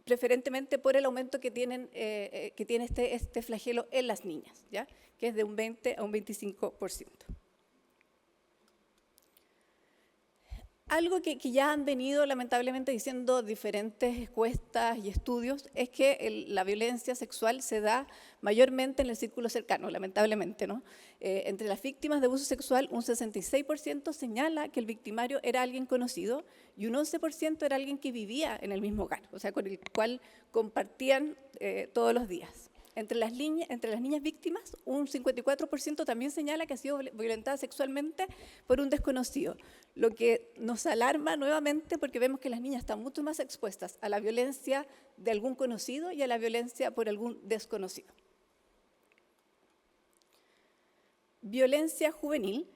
preferentemente por el aumento que tiene este flagelo en las niñas, ¿ya? Que es de un 20 a un 25%. Algo que ya han venido lamentablemente diciendo diferentes encuestas y estudios es que la violencia sexual se da mayormente en el círculo cercano, lamentablemente, ¿no? Entre las víctimas de abuso sexual, un 66% señala que el victimario era alguien conocido y un 11% era alguien que vivía en el mismo hogar, o sea, con el cual compartían todos los días. Entre las niñas víctimas, un 54% también señala que ha sido violentada sexualmente por un desconocido, lo que nos alarma nuevamente porque vemos que las niñas están mucho más expuestas a la violencia de algún conocido y a la violencia por algún desconocido. Violencia juvenil.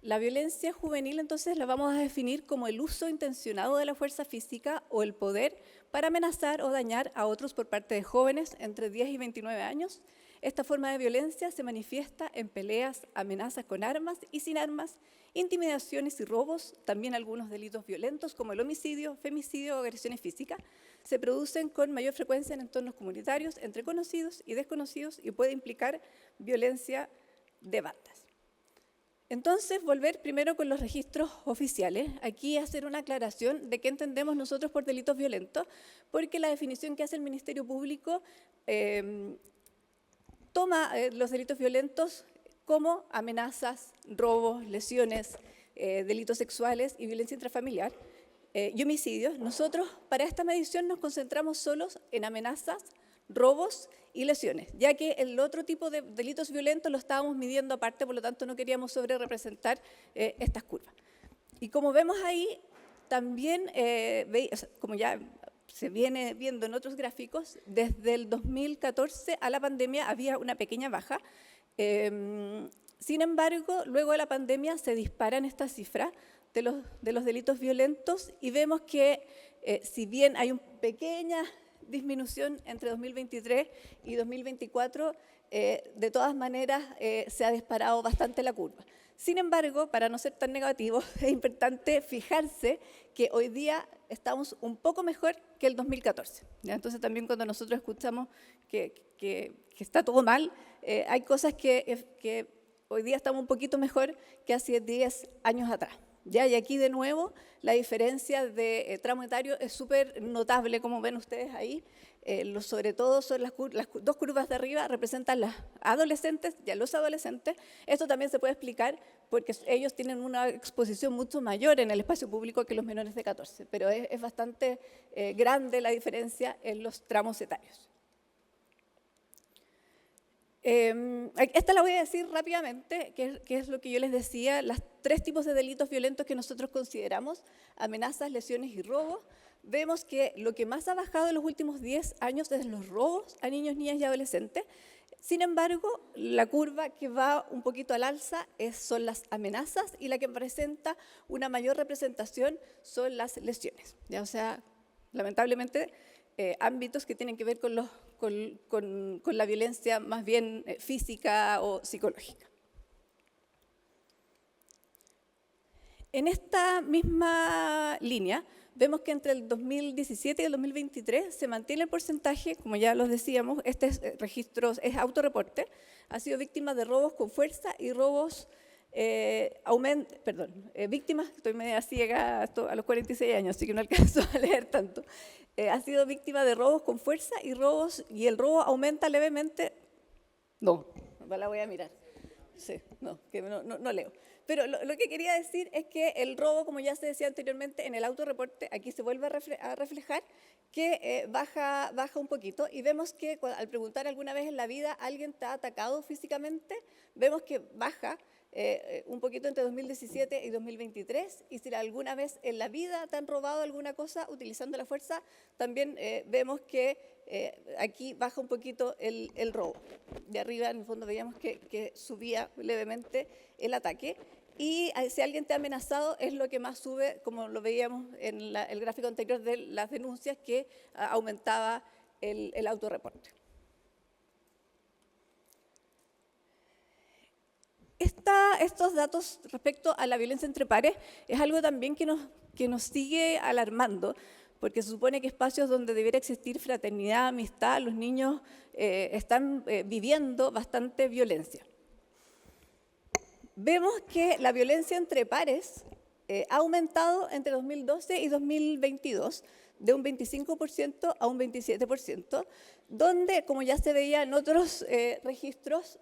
La violencia juvenil entonces la vamos a definir como el uso intencionado de la fuerza física o el poder para amenazar o dañar a otros por parte de jóvenes entre 10 y 29 años. Esta forma de violencia se manifiesta en peleas, amenazas con armas y sin armas, intimidaciones y robos, también algunos delitos violentos como el homicidio, femicidio o agresiones físicas. Se producen con mayor frecuencia en entornos comunitarios, entre conocidos y desconocidos, y puede implicar violencia de bandas. Entonces, volver primero con los registros oficiales. Aquí hacer una aclaración de qué entendemos nosotros por delitos violentos, porque la definición que hace el Ministerio Público toma los delitos violentos como amenazas, robos, lesiones, delitos sexuales y violencia intrafamiliar y homicidios. Nosotros para esta medición nos concentramos solos en amenazas, robos y lesiones, ya que el otro tipo de delitos violentos lo estábamos midiendo aparte, por lo tanto no queríamos sobrerepresentar estas curvas. Y como vemos ahí, también, como ya se viene viendo en otros gráficos, desde el 2014 a la pandemia había una pequeña baja. Sin embargo, luego de la pandemia se disparan estas cifras de los delitos violentos y vemos que si bien hay una pequeña disminución entre 2023 y 2024, de todas maneras se ha disparado bastante la curva. Sin embargo, para no ser tan negativo, es importante fijarse que hoy día estamos un poco mejor que el 2014. ¿Ya? Entonces también cuando nosotros escuchamos que está todo mal, hay cosas que hoy día estamos un poquito mejor que hace 10 años atrás. ¿Ya? Y aquí de nuevo la diferencia de tramo etario es súper notable, como ven ustedes ahí. Sobre todo son las dos curvas de arriba representan las adolescentes y a los adolescentes. Esto también se puede explicar porque ellos tienen una exposición mucho mayor en el espacio público que los menores de 14, pero es bastante grande la diferencia en los tramos etarios. Esta la voy a decir rápidamente, que es lo que yo les decía, los 3 tipos de delitos violentos que nosotros consideramos: amenazas, lesiones y robos. Vemos que lo que más ha bajado en los últimos 10 años es los robos a niños, niñas y adolescentes. Sin embargo, la curva que va un poquito al alza son las amenazas y la que presenta una mayor representación son las lesiones. ¿Ya? O sea, lamentablemente, ámbitos que tienen que ver con la violencia más bien física o psicológica. En esta misma línea, vemos que entre el 2017 y el 2023 se mantiene el porcentaje, como ya los decíamos, registro es autorreporte, ha sido víctima de robos con fuerza y robos, víctimas, estoy media ciega a los 46 años, así que no alcanzo a leer tanto, ha sido víctima de robos con fuerza y el robo aumenta levemente, no la voy a mirar, sí, no leo. Pero lo que quería decir es que el robo, como ya se decía anteriormente, en el autorreporte, aquí se vuelve a reflejar que baja un poquito y vemos que al preguntar alguna vez en la vida alguien te ha atacado físicamente, vemos que baja un poquito entre 2017 y 2023 y si alguna vez en la vida te han robado alguna cosa utilizando la fuerza, también vemos que aquí baja un poquito el robo. De arriba, en el fondo, veíamos que subía levemente el ataque. Y si alguien te ha amenazado, es lo que más sube, como lo veíamos en el gráfico anterior de las denuncias, que aumentaba el autorreporte. Estos datos respecto a la violencia entre pares es algo también que nos sigue alarmando, porque se supone que espacios donde debiera existir fraternidad, amistad, los niños están viviendo bastante violencia. Vemos que la violencia entre pares ha aumentado entre 2012 y 2022 de un 25% a un 27%, donde, como ya se veía en otros registros,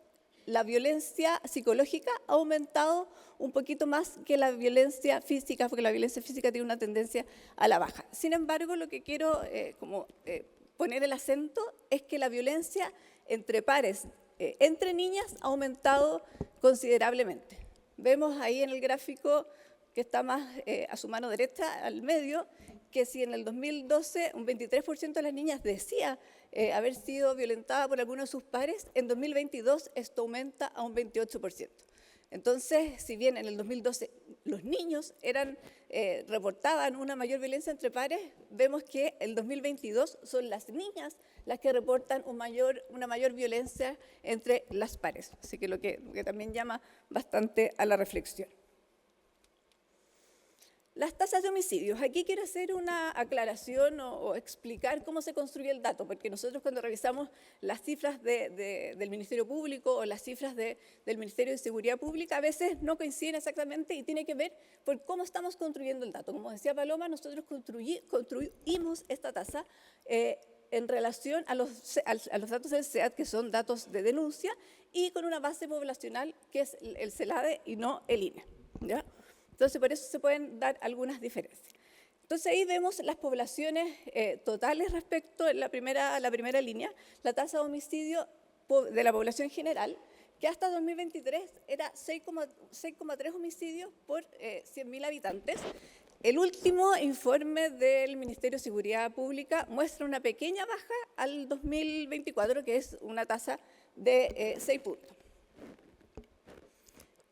la violencia psicológica ha aumentado un poquito más que la violencia física, porque la violencia física tiene una tendencia a la baja. Sin embargo, lo que quiero poner el acento es que la violencia entre pares, entre niñas, ha aumentado considerablemente. Vemos ahí en el gráfico que está más a su mano derecha, al medio, que si en el 2012 un 23% de las niñas decía haber sido violentada por alguno de sus pares, en 2022 esto aumenta a un 28%. Entonces, si bien en el 2012 los niños reportaban una mayor violencia entre pares, vemos que en el 2022 son las niñas las que reportan una mayor violencia entre las pares. Así que lo que también llama bastante a la reflexión. Las tasas de homicidios. Aquí quiero hacer una aclaración o explicar cómo se construye el dato, porque nosotros cuando revisamos las cifras del Ministerio Público o las cifras del Ministerio de Seguridad Pública, a veces no coinciden exactamente y tiene que ver por cómo estamos construyendo el dato. Como decía Paloma, nosotros construimos esta tasa en relación a los datos del SEAD, que son datos de denuncia, y con una base poblacional que es el CELADE y no el INE, ¿ya? Entonces, por eso se pueden dar algunas diferencias. Entonces, ahí vemos las poblaciones totales respecto a la primera línea, la tasa de homicidio de la población general, que hasta 2023 era 6,3 homicidios por 100.000 habitantes. El último informe del Ministerio de Seguridad Pública muestra una pequeña baja al 2024, que es una tasa de 6 puntos.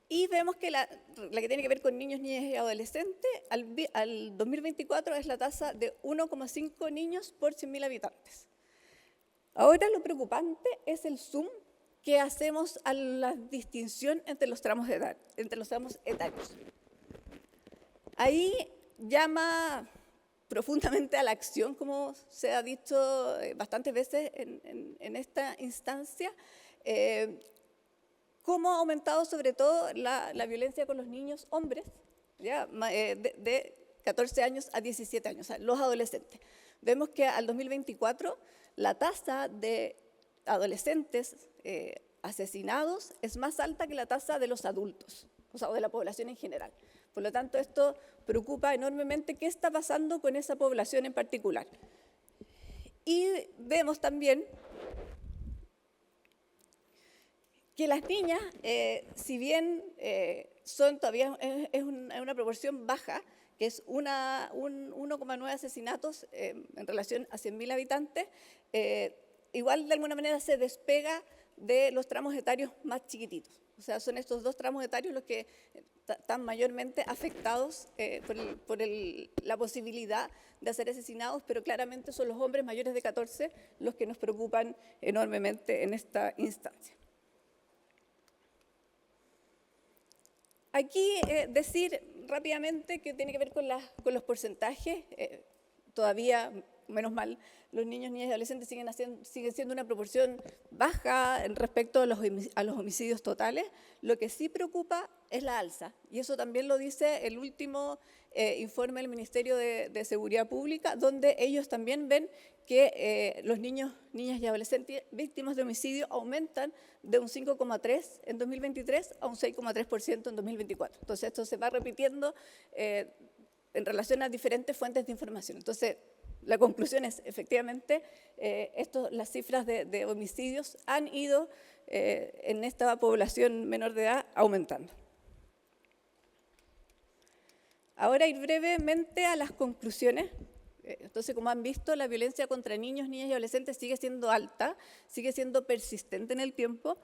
Y vemos que la que tiene que ver con niños, niñas y adolescentes, al 2024 es la tasa de 1,5 niños por 100.000 habitantes. Ahora lo preocupante es el zoom que hacemos a la distinción entre los tramos etarios. Ahí llama profundamente a la acción, como se ha dicho bastantes veces en esta instancia, cómo ha aumentado sobre todo la violencia con los niños hombres, ¿ya? De 14 años a 17 años, o sea, los adolescentes. Vemos que al 2024 la tasa de adolescentes asesinados es más alta que la tasa de los adultos, o sea, de la población en general. Por lo tanto, esto preocupa enormemente qué está pasando con esa población en particular. Y vemos también que las niñas, si bien son todavía es una proporción baja, que es 1,9 asesinatos en relación a 100.000 habitantes, igual de alguna manera se despega de los tramos etarios más chiquititos. O sea, son estos dos tramos etarios los que están mayormente afectados por la posibilidad de ser asesinados, pero claramente son los hombres mayores de 14 los que nos preocupan enormemente en esta instancia. Aquí decir rápidamente que tiene que ver con los porcentajes. Todavía, menos mal, los niños, niñas y adolescentes siguen siendo una proporción baja respecto a los homicidios totales. Lo que sí preocupa es la alza, y eso también lo dice el último informe del Ministerio de Seguridad Pública, donde ellos también ven que los niños, niñas y adolescentes víctimas de homicidio aumentan de un 5,3% en 2023 a un 6,3% en 2024. Entonces, esto se va repitiendo en relación a diferentes fuentes de información. Entonces, la conclusión es, efectivamente, las cifras de homicidios han ido en esta población menor de edad aumentando. Ahora ir brevemente a las conclusiones. Entonces, como han visto, la violencia contra niños, niñas y adolescentes sigue siendo alta, sigue siendo persistente en el tiempo,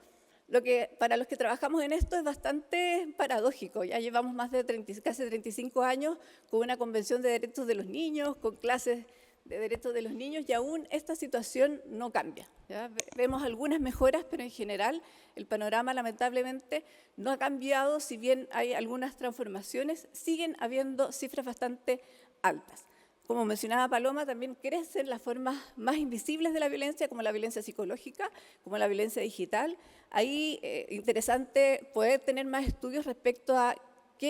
lo que para los que trabajamos en esto es bastante paradójico. Ya llevamos más de casi 35 años con una Convención de Derechos de los Niños, con clases de derechos de los niños, y aún esta situación no cambia, ¿ya? Vemos algunas mejoras, pero en general el panorama lamentablemente no ha cambiado. Si bien hay algunas transformaciones, siguen habiendo cifras bastante altas. Como mencionaba Paloma, también crecen las formas más invisibles de la violencia, como la violencia psicológica, como la violencia digital. Ahí interesante poder tener más estudios respecto a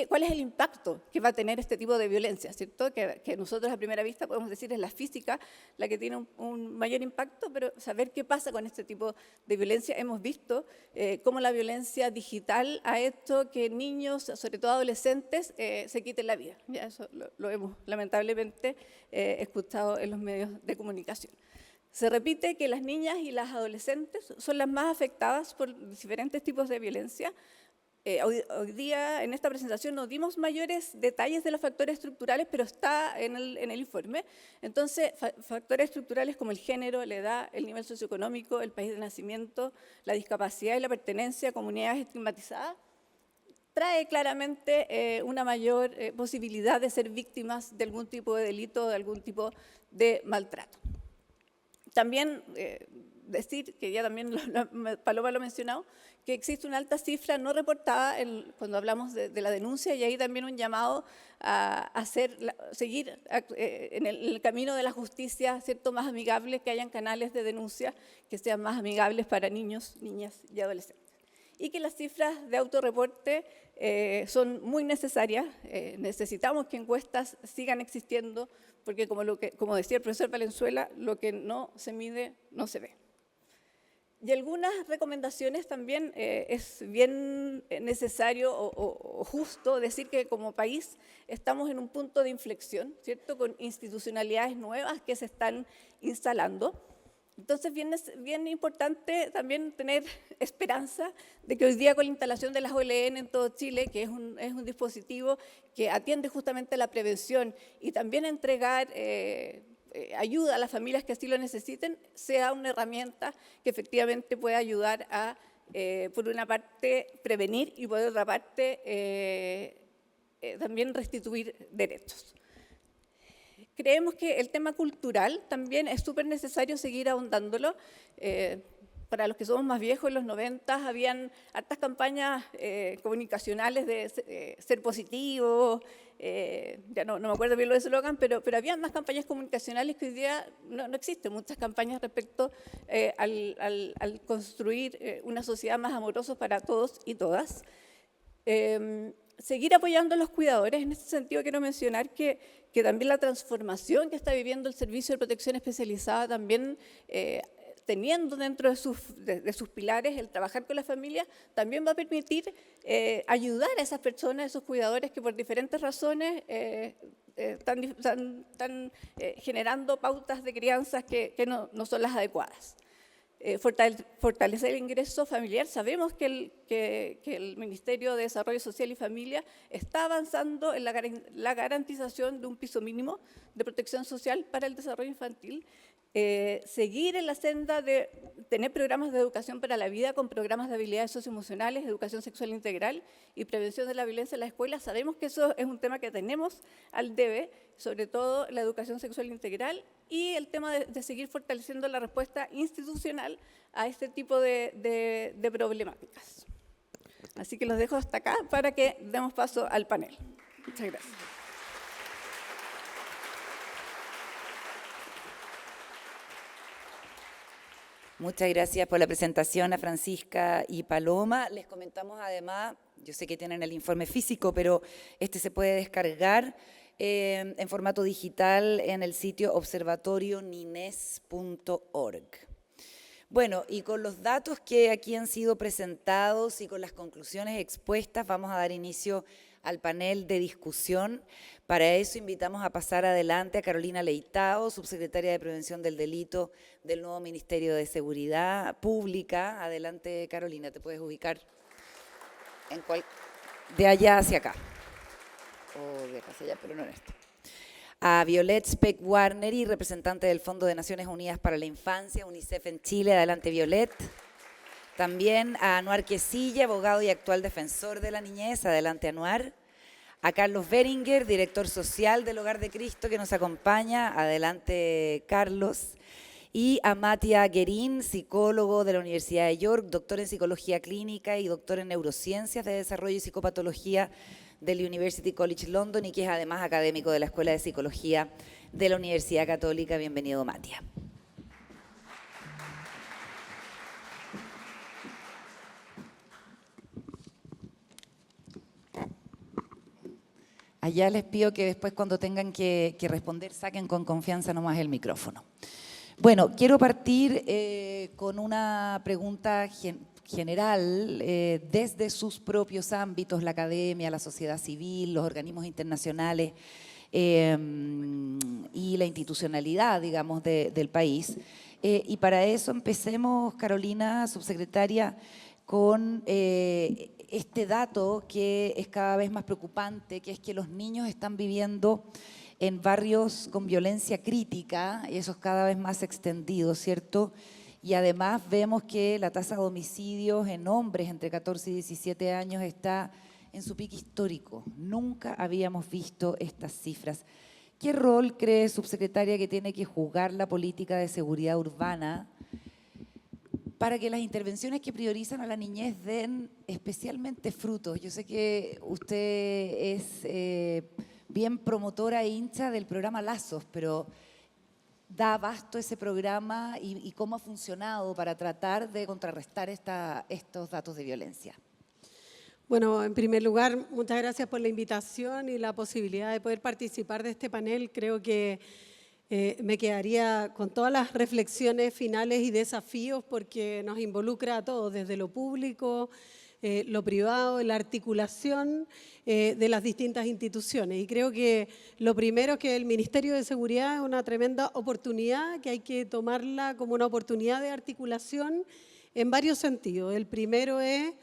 cuál es el impacto que va a tener este tipo de violencia, ¿cierto? Que nosotros a primera vista podemos decir es la física la que tiene un mayor impacto, pero saber qué pasa con este tipo de violencia. Hemos visto cómo la violencia digital ha hecho que niños, sobre todo adolescentes, se quiten la vida. Ya eso lo hemos lamentablemente escuchado en los medios de comunicación. Se repite que las niñas y las adolescentes son las más afectadas por diferentes tipos de violencia. Hoy día en esta presentación no dimos mayores detalles de los factores estructurales, pero está en el informe. Entonces, factores estructurales como el género, la edad, el nivel socioeconómico, el país de nacimiento, la discapacidad y la pertenencia a comunidades estigmatizadas, trae claramente una mayor posibilidad de ser víctimas de algún tipo de delito, de algún tipo de maltrato. También decir, que ya también Paloma lo ha mencionado, que existe una alta cifra no reportada cuando hablamos de la denuncia, y ahí también un llamado a seguir en el camino de la justicia, ¿cierto?, más amigable, que hayan canales de denuncia que sean más amigables para niños, niñas y adolescentes. Y que las cifras de autorreporte son muy necesarias. Necesitamos que encuestas sigan existiendo, porque como decía el profesor Valenzuela, lo que no se mide no se ve. Y algunas recomendaciones también es bien necesario o justo decir que como país estamos en un punto de inflexión, ¿cierto? Con institucionalidades nuevas que se están instalando. Entonces, bien importante también tener esperanza de que hoy día con la instalación de las OLN en todo Chile, que es un dispositivo que atiende justamente a la prevención y también a entregar ayuda a las familias que así lo necesiten, sea una herramienta que efectivamente pueda ayudar a, por una parte, prevenir y por otra parte, también restituir derechos. Creemos que el tema cultural también es súper necesario seguir ahondándolo. Para los que somos más viejos, en los 90 habían hartas campañas comunicacionales de ser positivo, ya no me acuerdo bien lo de eslogan, pero había más campañas comunicacionales que hoy día no existen, muchas campañas respecto al construir una sociedad más amorosa para todos y todas. Seguir apoyando a los cuidadores. En este sentido quiero mencionar que también la transformación que está viviendo el Servicio de Protección Especializada, también teniendo dentro de sus pilares el trabajar con la familia, también va a permitir ayudar a esas personas, a esos cuidadores que por diferentes razones están generando pautas de crianzas que no son las adecuadas. Fortalecer el ingreso familiar. Sabemos que el Ministerio de Desarrollo Social y Familia está avanzando en la garantización de un piso mínimo de protección social para el desarrollo infantil. Seguir en la senda de tener programas de educación para la vida con programas de habilidades socioemocionales, educación sexual integral y prevención de la violencia en la escuela. Sabemos que eso es un tema que tenemos al debe, sobre todo la educación sexual integral y el tema de seguir fortaleciendo la respuesta institucional a este tipo de problemáticas. Así que los dejo hasta acá para que demos paso al panel. Muchas gracias. Muchas gracias por la presentación a Francisca y Paloma. Les comentamos además, yo sé que tienen el informe físico, pero este se puede descargar en formato digital en el sitio observatorionines.org. Bueno, y con los datos que aquí han sido presentados y con las conclusiones expuestas, vamos a dar inicio al panel de discusión. Para eso invitamos a pasar adelante a Carolina Leitao, subsecretaria de Prevención del Delito del nuevo Ministerio de Seguridad Pública. Adelante, Carolina, te puedes ubicar de allá hacia acá. O de acá hacia allá, pero no en esto. A Violet Speck-Warneri, representante del Fondo de Naciones Unidas para la Infancia, UNICEF en Chile. Adelante, Violet. También a Anuar Quesilla, abogado y actual defensor de la niñez. Adelante, Anuar. A Carlos Beringer, director social del Hogar de Cristo, que nos acompaña. Adelante, Carlos. Y a Matia Guerín, psicólogo de la Universidad de York, doctor en psicología clínica y doctor en neurociencias de desarrollo y psicopatología del University College London y que es además académico de la Escuela de Psicología de la Universidad Católica. Bienvenido, Matia. Allá les pido que después cuando tengan que responder saquen con confianza nomás el micrófono. Bueno, quiero partir con una pregunta general desde sus propios ámbitos, la academia, la sociedad civil, los organismos internacionales y la institucionalidad, digamos, del país. Y para eso empecemos, Carolina, subsecretaria, con este dato que es cada vez más preocupante, que es que los niños están viviendo en barrios con violencia crítica, y eso es cada vez más extendido, ¿cierto? Y además vemos que la tasa de homicidios en hombres entre 14 y 17 años está en su pico histórico. Nunca habíamos visto estas cifras. ¿Qué rol cree, subsecretaria, que tiene que jugar la política de seguridad urbana para que las intervenciones que priorizan a la niñez den especialmente frutos? Yo sé que usted es bien promotora e hincha del programa Lazos, pero ¿da abasto ese programa y cómo ha funcionado para tratar de contrarrestar estos datos de violencia? Bueno, en primer lugar, muchas gracias por la invitación y la posibilidad de poder participar de este panel. Creo que me quedaría con todas las reflexiones finales y desafíos porque nos involucra a todos, desde lo público, lo privado, la articulación de las distintas instituciones. Y creo que lo primero es que el Ministerio de Seguridad es una tremenda oportunidad, que hay que tomarla como una oportunidad de articulación en varios sentidos. El primero es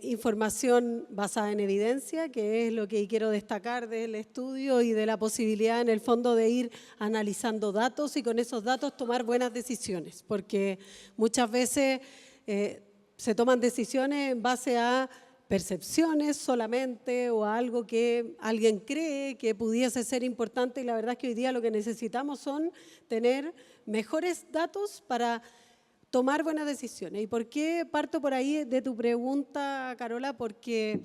información basada en evidencia, que es lo que quiero destacar del estudio y de la posibilidad en el fondo de ir analizando datos y con esos datos tomar buenas decisiones, porque muchas veces se toman decisiones en base a percepciones solamente o a algo que alguien cree que pudiese ser importante y la verdad es que hoy día lo que necesitamos son tener mejores datos para tomar buenas decisiones. ¿Y por qué parto por ahí de tu pregunta, Carola? Porque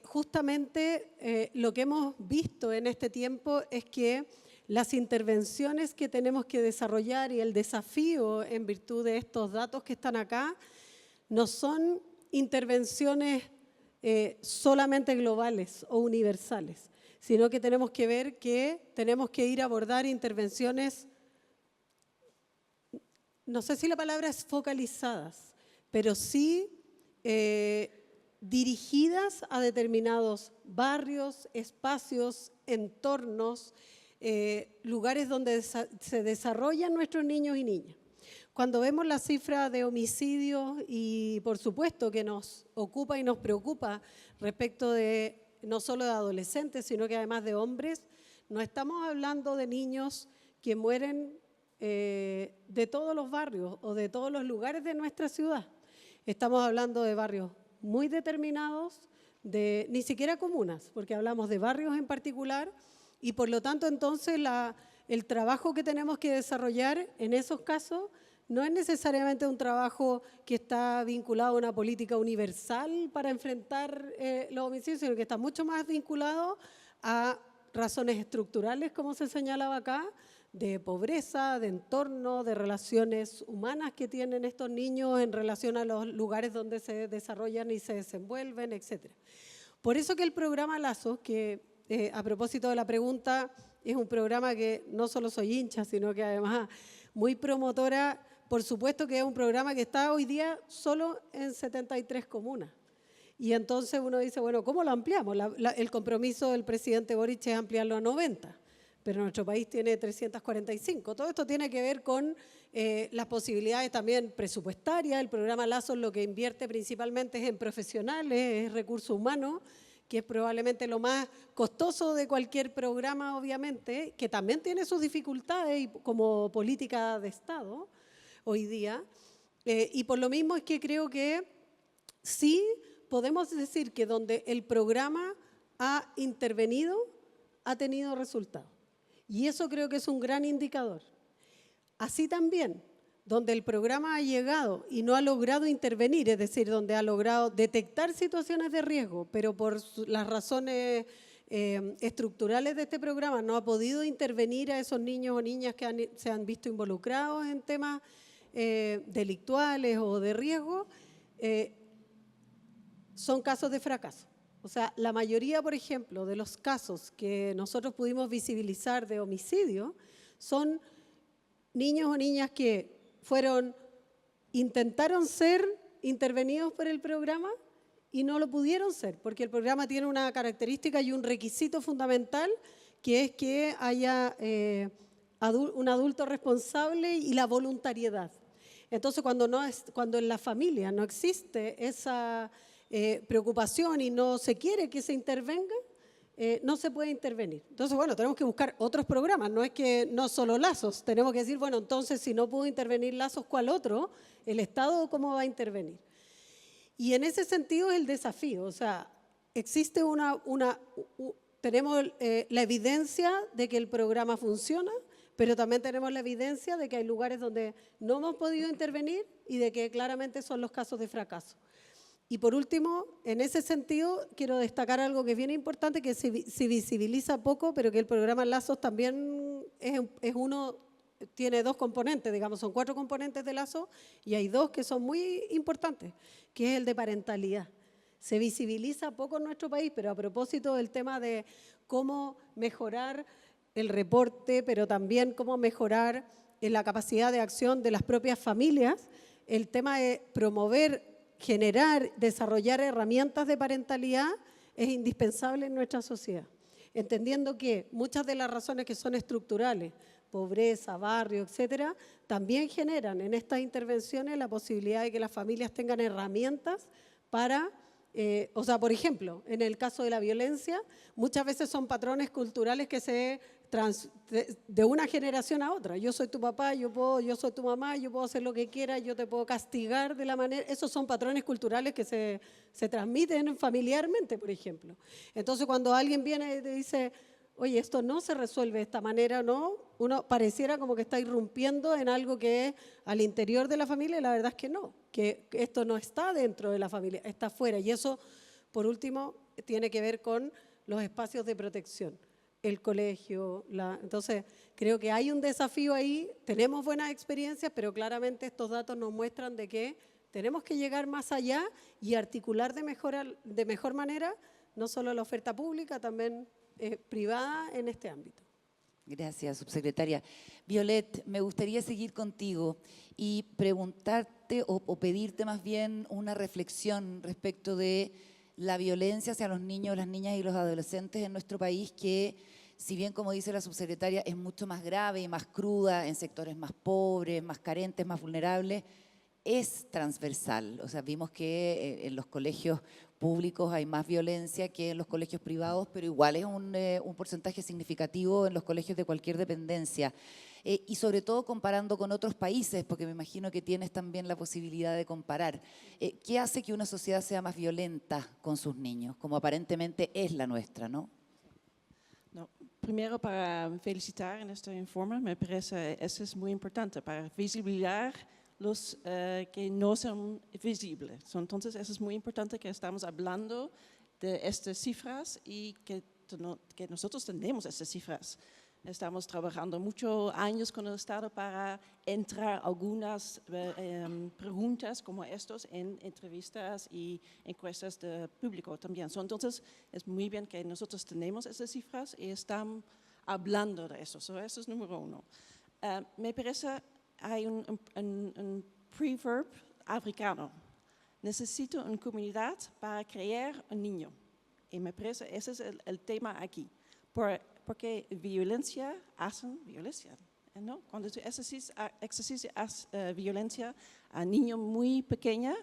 justamente lo que hemos visto en este tiempo es que las intervenciones que tenemos que desarrollar y el desafío en virtud de estos datos que están acá no son intervenciones solamente globales o universales, sino que tenemos que ver que tenemos que ir a abordar intervenciones, no sé si la palabra es focalizadas, pero sí dirigidas a determinados barrios, espacios, entornos, lugares donde se desarrollan nuestros niños y niñas. Cuando vemos la cifra de homicidios y por supuesto que nos ocupa y nos preocupa respecto de no solo de adolescentes, sino que además de hombres, no estamos hablando de niños que mueren de todos los barrios o de todos los lugares de nuestra ciudad. Estamos hablando de barrios muy determinados, ni siquiera comunas, porque hablamos de barrios en particular y por lo tanto entonces el trabajo que tenemos que desarrollar en esos casos no es necesariamente un trabajo que está vinculado a una política universal para enfrentar los homicidios, sino que está mucho más vinculado a razones estructurales, como se señalaba acá, de pobreza, de entorno, de relaciones humanas que tienen estos niños en relación a los lugares donde se desarrollan y se desenvuelven, etc. Por eso que el programa Lazos, que a propósito de la pregunta, es un programa que no solo soy hincha, sino que además muy promotora, por supuesto que es un programa que está hoy día solo en 73 comunas. Y entonces uno dice, bueno, ¿cómo lo ampliamos? El compromiso del presidente Boric es ampliarlo a 90. Pero nuestro país tiene 345. Todo esto tiene que ver con las posibilidades también presupuestarias. El programa Lazos lo que invierte principalmente es en profesionales, es recursos humanos, que es probablemente lo más costoso de cualquier programa, obviamente, que también tiene sus dificultades como política de Estado hoy día. Y por lo mismo es que creo que sí podemos decir que donde el programa ha intervenido, ha tenido resultados. Y eso creo que es un gran indicador. Así también, donde el programa ha llegado y no ha logrado intervenir, es decir, donde ha logrado detectar situaciones de riesgo, pero por las razones estructurales de este programa no ha podido intervenir a esos niños o niñas que se han visto involucrados en temas delictuales o de riesgo, son casos de fracaso. O sea, la mayoría, por ejemplo, de los casos que nosotros pudimos visibilizar de homicidio son niños o niñas que intentaron ser intervenidos por el programa y no lo pudieron ser, porque el programa tiene una característica y un requisito fundamental, que es que haya un adulto responsable y la voluntariedad. Entonces, cuando en la familia no existe esa preocupación y no se quiere que se intervenga, no se puede intervenir. Entonces, bueno, tenemos que buscar otros programas, no es que no solo Lazos, tenemos que decir, bueno, entonces si no pudo intervenir Lazos, ¿cuál otro? ¿El Estado cómo va a intervenir? Y en ese sentido es el desafío, o sea, existe tenemos la evidencia de que el programa funciona, pero también tenemos la evidencia de que hay lugares donde no hemos podido intervenir y de que claramente son los casos de fracaso. Y por último, en ese sentido, quiero destacar algo que es bien importante, que se visibiliza poco, pero que el programa Lazos también tiene dos componentes, digamos, son 4 componentes de Lazos y hay 2 que son muy importantes, que es el de parentalidad. Se visibiliza poco en nuestro país, pero a propósito del tema de cómo mejorar el reporte, pero también cómo mejorar la capacidad de acción de las propias familias, el tema de promover, generar, desarrollar herramientas de parentalidad es indispensable en nuestra sociedad, entendiendo que muchas de las razones que son estructurales, pobreza, barrio, etcétera, también generan en estas intervenciones la posibilidad de que las familias tengan herramientas para, o sea, por ejemplo, en el caso de la violencia, muchas veces son patrones culturales que se de una generación a otra. Yo soy tu papá, yo soy tu mamá, yo puedo hacer lo que quiera, yo te puedo castigar de la manera. Esos son patrones culturales que se transmiten familiarmente, por ejemplo. Entonces, cuando alguien viene y te dice, oye, esto no se resuelve de esta manera, ¿no? Uno pareciera como que está irrumpiendo en algo que es al interior de la familia, y la verdad es que no, que esto no está dentro de la familia, está afuera. Y eso, por último, tiene que ver con los espacios de protección, el colegio. Entonces, creo que hay un desafío ahí, tenemos buenas experiencias, pero claramente estos datos nos muestran de que tenemos que llegar más allá y articular de mejor manera, no solo la oferta pública, también privada en este ámbito. Gracias, subsecretaria. Violet, me gustaría seguir contigo y preguntarte o pedirte más bien una reflexión respecto de la violencia hacia los niños, las niñas y los adolescentes en nuestro país, que si bien, como dice la subsecretaria, es mucho más grave y más cruda en sectores más pobres, más carentes, más vulnerables, es transversal. O sea, vimos que en los colegios públicos hay más violencia que en los colegios privados, pero igual es un porcentaje significativo en los colegios de cualquier dependencia. Y sobre todo comparando con otros países, porque me imagino que tienes también la posibilidad de comparar. ¿Qué hace que una sociedad sea más violenta con sus niños, como aparentemente es la nuestra, ¿no? No, primero, para felicitar en este informe, me parece eso es muy importante, para visibilizar los que no son visibles. Entonces, eso es muy importante que estamos hablando de estas cifras y que nosotros tenemos estas cifras. Estamos trabajando muchos años con el Estado para entrar algunas preguntas como estos en entrevistas y encuestas de público también. Entonces, es muy bien que nosotros tenemos esas cifras y estamos hablando de eso. Eso es número uno. Me parece hay un proverbio africano. Necesito una comunidad para crear un niño. Y me parece, ese es el tema aquí. Porque violencia hacen violencia, ¿no? Cuando tú ejercitas violencia a niños muy pequeños,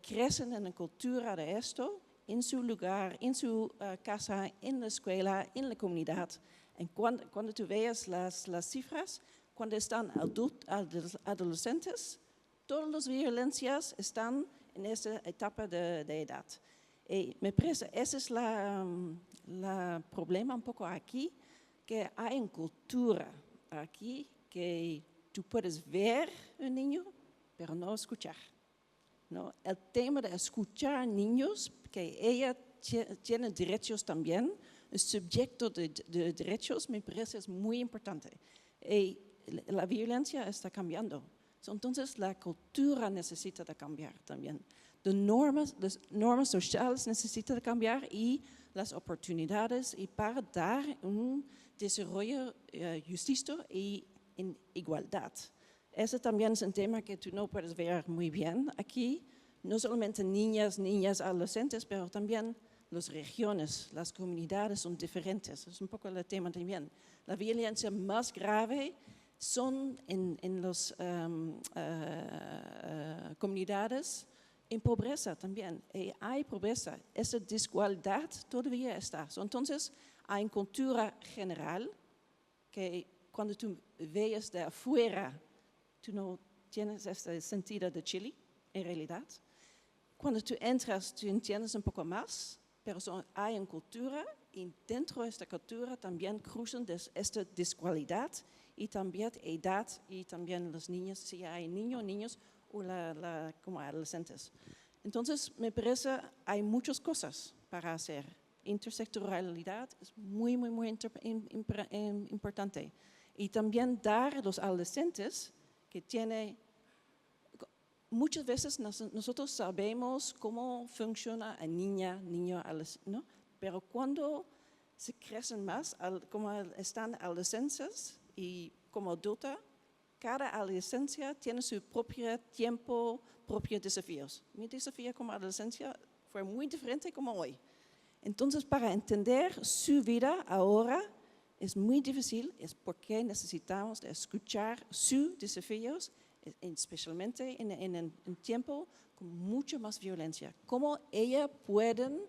crecen en la cultura de esto, en su lugar, en su casa, en la escuela, en la comunidad. Y cuando tú veas las cifras, cuando están adolescentes, todas las violencias están en esa etapa de edad. Y me parece, ese es el problema un poco aquí, que hay una cultura aquí que tú puedes ver un niño, pero no escuchar. ¿No? El tema de escuchar a niños, que ella tiene derechos también, el sujeto de derechos, me parece es muy importante. Y la violencia está cambiando. Entonces, la cultura necesita de cambiar también. Las normas sociales necesitan de cambiar y las oportunidades y para dar un desarrollo justo y en igualdad. Ese también es un tema que tú no puedes ver muy bien aquí. No solamente niñas, adolescentes, pero también las regiones, las comunidades son diferentes. Es un poco el tema también. La violencia más grave son en las comunidades en pobreza también. Hay pobreza, esa desigualdad todavía está. Entonces, hay una cultura general que cuando tú ves de afuera, tú no tienes este sentido de Chile, en realidad. Cuando tú entras, tú entiendes un poco más, pero hay una cultura y dentro de esta cultura también cruzan esta desigualdad y también edad y también los niños, si hay niños o como adolescentes. Entonces, me parece hay muchas cosas para hacer. Intersectorialidad es muy importante. Y también dar a los adolescentes que tienen muchas veces nosotros sabemos cómo funciona a niña, niño, ¿no? Pero cuando se crecen más, como están adolescentes y como adulta, cada adolescencia tiene su propio tiempo, propios desafíos. Mi desafío como adolescencia fue muy diferente como hoy. Entonces, para entender su vida ahora es muy difícil, es porque necesitamos de escuchar sus desafíos, especialmente en un tiempo con mucha más violencia. Cómo ellas pueden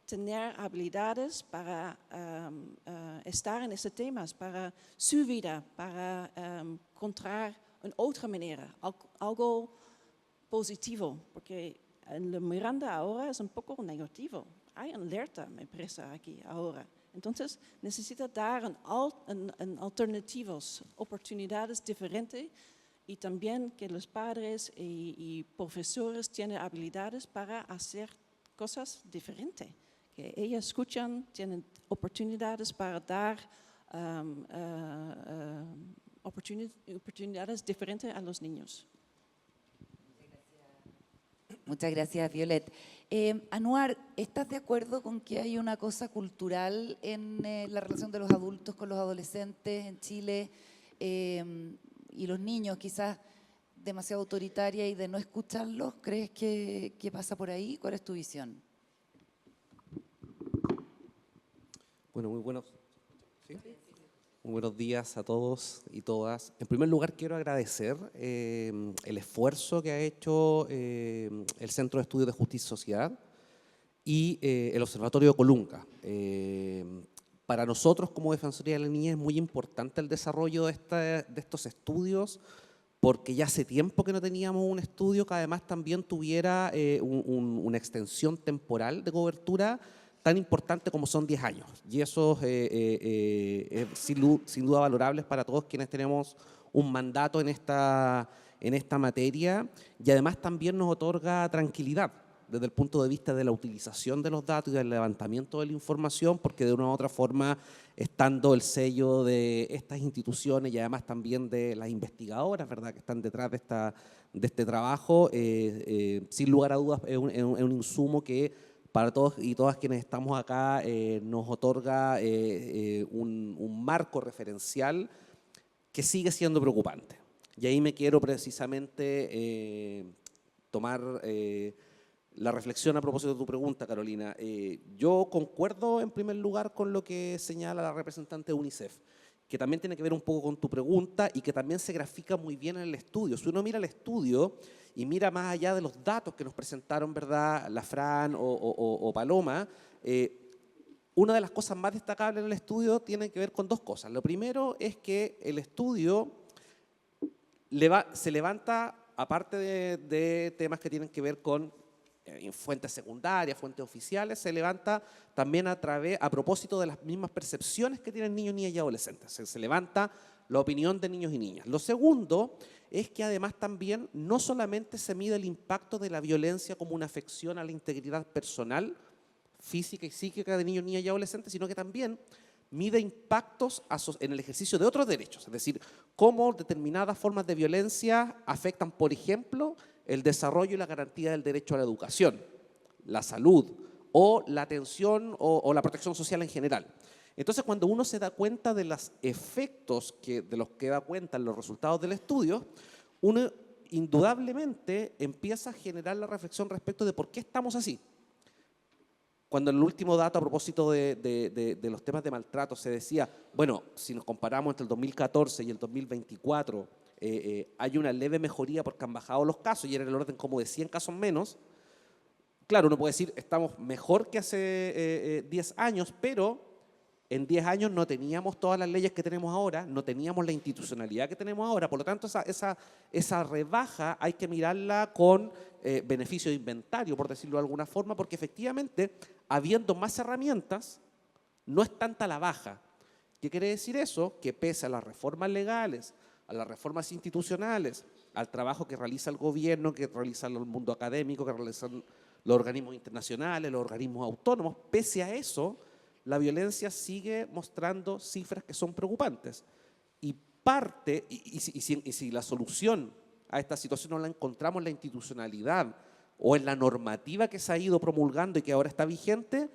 tener habilidades para estar en esos temas, para su vida, para encontrar una otra manera, algo positivo, porque en la Miranda ahora es un poco negativo. Hay alerta, me parece, aquí ahora. Entonces, necesita dar alternativas, oportunidades diferentes y también que los padres y profesores tienen habilidades para hacer cosas diferentes. Que ellos escuchan, tienen oportunidades para dar oportunidades diferentes a los niños. Muchas gracias, Violet. Anuar, ¿estás de acuerdo con que hay una cosa cultural en la relación de los adultos con los adolescentes en Chile y los niños, quizás demasiado autoritaria y de no escucharlos? ¿Crees que pasa por ahí? ¿Cuál es tu visión? Bueno, muy buenos días a todos y todas. En primer lugar, quiero agradecer el esfuerzo que ha hecho el Centro de Estudios de Justicia y Sociedad y el Observatorio de Colunga. Para nosotros, como Defensoría de la Niñez, es muy importante el desarrollo de estos estudios, porque ya hace tiempo que no teníamos un estudio que además también tuviera una extensión temporal de cobertura tan importante como son 10 años. Y eso es sin duda valorable para todos quienes tenemos un mandato en esta materia, y además también nos otorga tranquilidad desde el punto de vista de la utilización de los datos y del levantamiento de la información, porque de una u otra forma, estando el sello de estas instituciones y además también de las investigadoras, ¿verdad?, que están detrás de este trabajo, sin lugar a dudas es un insumo que para todos y todas quienes estamos acá nos otorga un marco referencial que sigue siendo preocupante. Y ahí me quiero precisamente tomar la reflexión a propósito de tu pregunta, Carolina. Yo concuerdo en primer lugar con lo que señala la representante de UNICEF, que también tiene que ver un poco con tu pregunta y que también se grafica muy bien en el estudio. Si uno mira el estudio y mira más allá de los datos que nos presentaron, ¿verdad?, la Fran o Paloma, una de las cosas más destacables en el estudio tiene que ver con dos cosas. Lo primero es que el estudio se levanta, aparte de temas que tienen que ver con fuentes secundarias, fuentes oficiales, se levanta también a propósito de las mismas percepciones que tienen niños, niñas y adolescentes. Se levanta la opinión de niños y niñas. Lo segundo es que además también no solamente se mide el impacto de la violencia como una afección a la integridad personal, física y psíquica de niños, niñas y adolescentes, sino que también mide impactos en el ejercicio de otros derechos, es decir, cómo determinadas formas de violencia afectan, por ejemplo, el desarrollo y la garantía del derecho a la educación, la salud o la atención o la protección social en general. Entonces, cuando uno se da cuenta de los efectos de los que da cuenta en los resultados del estudio, uno indudablemente empieza a generar la reflexión respecto de por qué estamos así. Cuando en el último dato a propósito de los temas de maltrato se decía, bueno, si nos comparamos entre el 2014 y el 2024, hay una leve mejoría porque han bajado los casos y era en el orden como de 100 casos menos. Claro, uno puede decir, estamos mejor que hace 10 años, pero en 10 años no teníamos todas las leyes que tenemos ahora, no teníamos la institucionalidad que tenemos ahora, por lo tanto esa rebaja hay que mirarla con beneficio de inventario, por decirlo de alguna forma, porque efectivamente, habiendo más herramientas, no es tanta la baja. ¿Qué quiere decir eso? Que pese a las reformas legales, a las reformas institucionales, al trabajo que realiza el gobierno, que realiza el mundo académico, que realizan los organismos internacionales, los organismos autónomos, pese a eso, la violencia sigue mostrando cifras que son preocupantes. Y si la solución a esta situación no la encontramos en la institucionalidad o en la normativa que se ha ido promulgando y que ahora está vigente,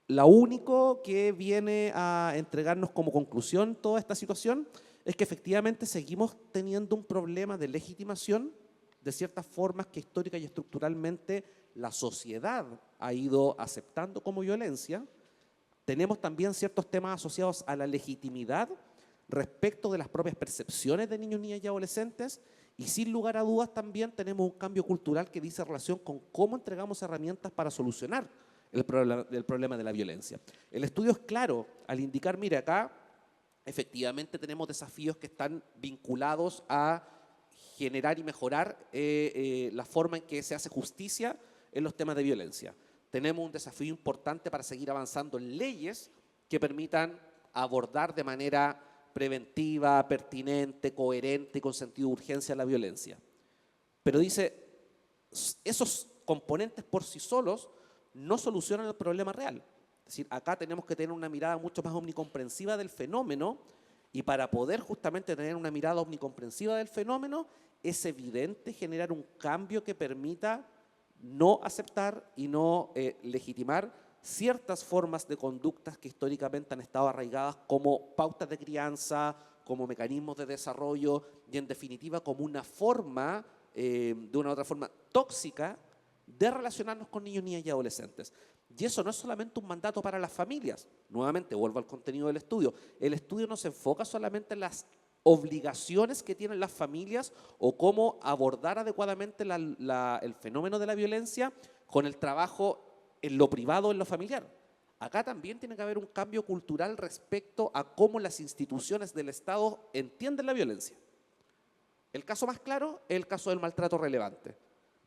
lo único que viene a entregarnos como conclusión toda esta situación es que efectivamente seguimos teniendo un problema de legitimación de ciertas formas que histórica y estructuralmente la sociedad ha ido aceptando como violencia. Tenemos también ciertos temas asociados a la legitimidad respecto de las propias percepciones de niños, niñas y adolescentes, y sin lugar a dudas también tenemos un cambio cultural que dice relación con cómo entregamos herramientas para solucionar el problema de la violencia. El estudio es claro al indicar, mire, acá efectivamente tenemos desafíos que están vinculados a generar y mejorar la forma en que se hace justicia en los temas de violencia. Tenemos un desafío importante para seguir avanzando en leyes que permitan abordar de manera preventiva, pertinente, coherente y con sentido de urgencia la violencia. Pero dice, esos componentes por sí solos no solucionan el problema real. Es decir, acá tenemos que tener una mirada mucho más omnicomprensiva del fenómeno, y para poder justamente tener una mirada omnicomprensiva del fenómeno es evidente generar un cambio que permita no aceptar y no legitimar ciertas formas de conductas que históricamente han estado arraigadas como pautas de crianza, como mecanismos de desarrollo y en definitiva como una forma, de una u otra forma tóxica, de relacionarnos con niños, niñas y adolescentes. Y eso no es solamente un mandato para las familias. Nuevamente, vuelvo al contenido del estudio. El estudio no se enfoca solamente en las obligaciones que tienen las familias o cómo abordar adecuadamente el fenómeno de la violencia con el trabajo en lo privado, en lo familiar. Acá también tiene que haber un cambio cultural respecto a cómo las instituciones del Estado entienden la violencia. El caso más claro es el caso del maltrato relevante.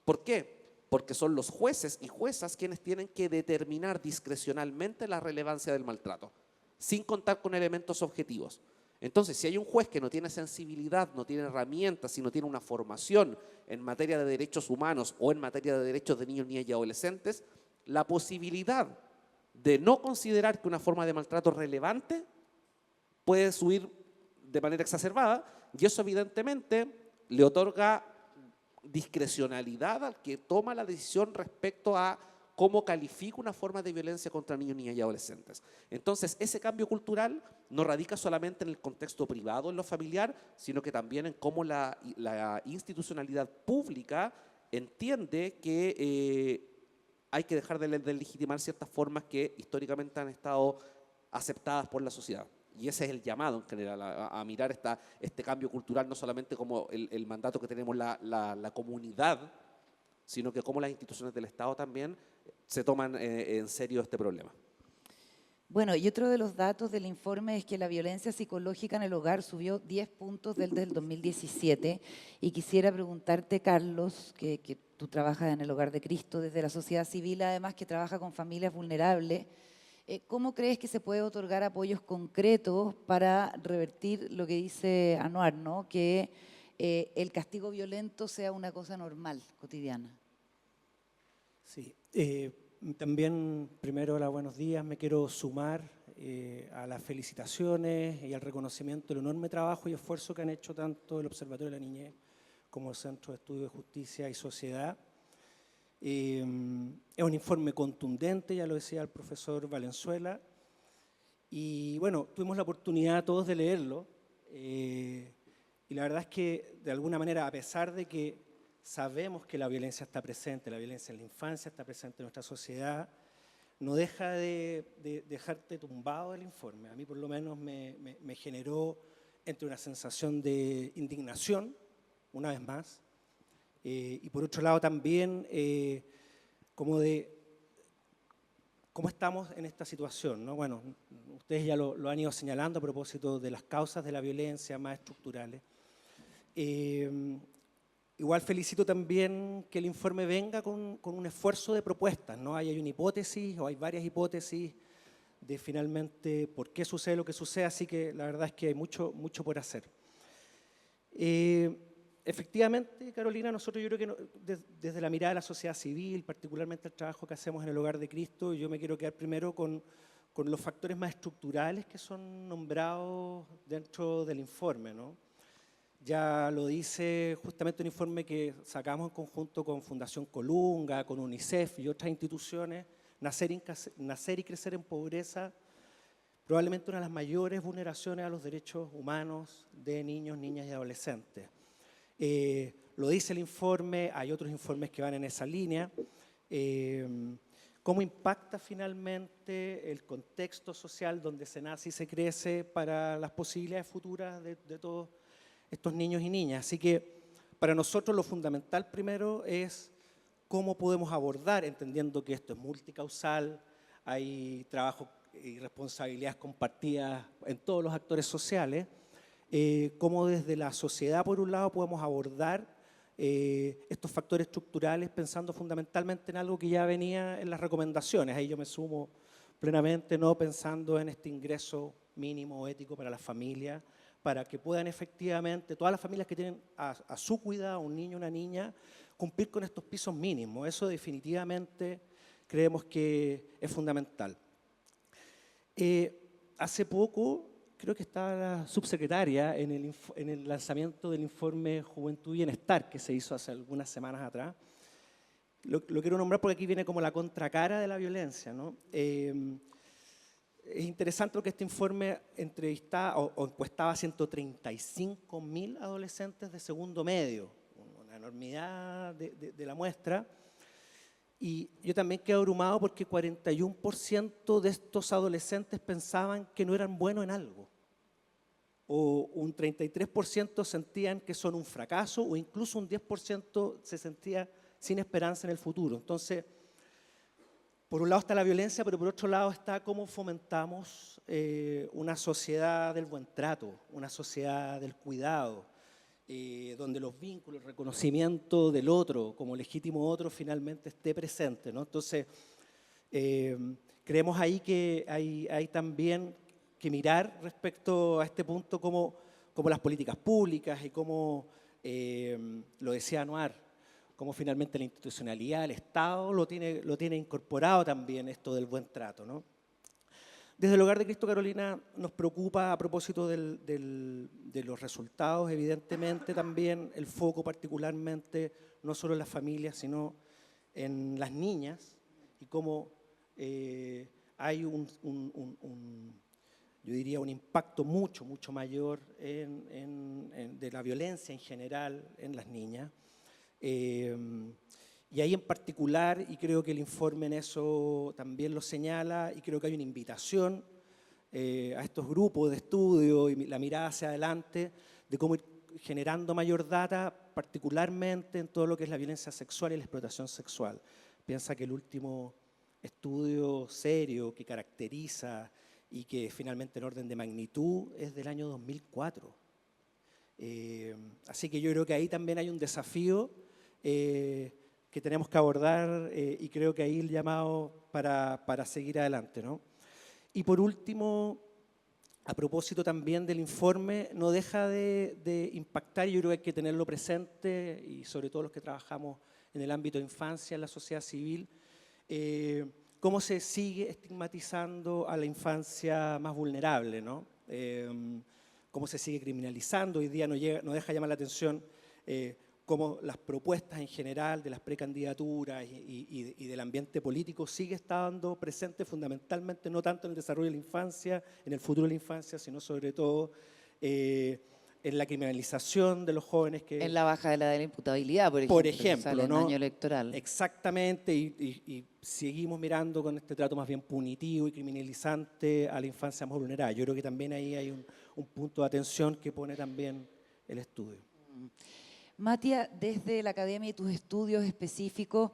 ¿Por qué? Porque son los jueces y juezas quienes tienen que determinar discrecionalmente la relevancia del maltrato, sin contar con elementos objetivos. Entonces, si hay un juez que no tiene sensibilidad, no tiene herramientas, si no tiene una formación en materia de derechos humanos o en materia de derechos de niños, niñas y adolescentes, la posibilidad de no considerar que una forma de maltrato es relevante puede subir de manera exacerbada, y eso evidentemente le otorga discrecionalidad al que toma la decisión respecto a cómo califica una forma de violencia contra niños, niñas y adolescentes. Entonces, ese cambio cultural no radica solamente en el contexto privado, en lo familiar, sino que también en cómo la institucionalidad pública entiende que hay que dejar de legitimar ciertas formas que históricamente han estado aceptadas por la sociedad. Y ese es el llamado en general, a mirar este cambio cultural, no solamente como el mandato que tenemos la comunidad, sino que como las instituciones del Estado también se toman en serio este problema. Bueno, y otro de los datos del informe es que la violencia psicológica en el hogar subió 10 puntos desde el 2017. Y quisiera preguntarte, Carlos, que tú trabajas en el Hogar de Cristo desde la sociedad civil, además que trabaja con familias vulnerables, ¿cómo crees que se puede otorgar apoyos concretos para revertir lo que dice Anuar, ¿no? Que el castigo violento sea una cosa normal, cotidiana? Sí, también primero, hola, buenos días, me quiero sumar a las felicitaciones y al reconocimiento del enorme trabajo y esfuerzo que han hecho tanto el Observatorio de la Niñez como el Centro de Estudios de Justicia y Sociedad. Es un informe contundente, ya lo decía el profesor Valenzuela, y bueno, tuvimos la oportunidad todos de leerlo, y la verdad es que de alguna manera, a pesar de que sabemos que la violencia está presente, la violencia en la infancia está presente en nuestra sociedad, no deja de dejarte tumbado el informe. A mí por lo menos me generó entre una sensación de indignación, una vez más, y por otro lado también como de cómo estamos en esta situación, ¿no? Bueno, ustedes ya lo han ido señalando a propósito de las causas de la violencia más estructurales. Igual felicito también que el informe venga con un esfuerzo de propuestas, ¿no? Hay una hipótesis o hay varias hipótesis de finalmente por qué sucede lo que sucede, así que la verdad es que hay mucho por hacer. Efectivamente, Carolina, nosotros yo creo que desde la mirada de la sociedad civil, particularmente el trabajo que hacemos en el Hogar de Cristo, yo me quiero quedar primero con los factores más estructurales que son nombrados dentro del informe, ¿no? Ya lo dice justamente un informe que sacamos en conjunto con Fundación Colunga, con UNICEF y otras instituciones. Nacer y crecer en pobreza, probablemente una de las mayores vulneraciones a los derechos humanos de niños, niñas y adolescentes. Lo dice el informe, hay otros informes que van en esa línea. ¿Cómo impacta finalmente el contexto social donde se nace y se crece para las posibilidades futuras de todos estos niños y niñas? Así que para nosotros lo fundamental primero es cómo podemos abordar, entendiendo que esto es multicausal, hay trabajo y responsabilidades compartidas en todos los actores sociales, cómo desde la sociedad, por un lado, podemos abordar estos factores estructurales pensando fundamentalmente en algo que ya venía en las recomendaciones. Ahí yo me sumo plenamente, no pensando en este ingreso mínimo ético para las familias, para que puedan efectivamente, todas las familias que tienen a su cuidado un niño o una niña, cumplir con estos pisos mínimos. Eso definitivamente creemos que es fundamental. Hace poco, creo que estaba la subsecretaria en el lanzamiento del informe Juventud y Bienestar, que se hizo hace algunas semanas atrás. Lo quiero nombrar porque aquí viene como la contracara de la violencia, ¿no? Es interesante porque este informe entrevistaba o encuestaba a 135.000 adolescentes de segundo medio, una enormidad de la muestra. Y yo también quedé abrumado porque 41% de estos adolescentes pensaban que no eran buenos en algo. O un 33% sentían que son un fracaso, o incluso un 10% se sentía sin esperanza en el futuro. Entonces, por un lado está la violencia, pero por otro lado está cómo fomentamos una sociedad del buen trato, una sociedad del cuidado, donde los vínculos, el reconocimiento del otro como legítimo otro finalmente esté presente, ¿no? Entonces, creemos ahí que hay también que mirar respecto a este punto como las políticas públicas y como, lo decía Anuar, como finalmente la institucionalidad, el Estado lo tiene incorporado también esto del buen trato, ¿no? Desde el Hogar de Cristo, Carolina, nos preocupa a propósito de los resultados, evidentemente también el foco particularmente, no solo en las familias, sino en las niñas, y cómo hay yo diría, un impacto mucho mayor de la violencia en general en las niñas. Y ahí en particular, y creo que el informe en eso también lo señala, y creo que hay una invitación a estos grupos de estudio y la mirada hacia adelante de cómo ir generando mayor data, particularmente en todo lo que es la violencia sexual y la explotación sexual. Piensa que el último estudio serio que caracteriza y que finalmente en orden de magnitud es del año 2004. Así que yo creo que ahí también hay un desafío que tenemos que abordar y creo que ahí el llamado para seguir adelante, ¿no? Y por último, a propósito también del informe, no deja de impactar, y yo creo que hay que tenerlo presente, y sobre todo los que trabajamos en el ámbito de infancia, en la sociedad civil, cómo se sigue estigmatizando a la infancia más vulnerable, ¿no? Cómo se sigue criminalizando. Hoy día no deja llamar la atención cómo las propuestas en general de las precandidaturas y del ambiente político sigue estando presente fundamentalmente, no tanto en el desarrollo de la infancia, en el futuro de la infancia, sino sobre todo en la criminalización de los jóvenes. En la baja de la edad de la imputabilidad, por ejemplo, que sale en ¿no? año electoral. Exactamente, y seguimos mirando con este trato más bien punitivo y criminalizante a la infancia más vulnerable. Yo creo que también ahí hay un punto de atención que pone también el estudio. Matías, desde la academia y tus estudios específicos,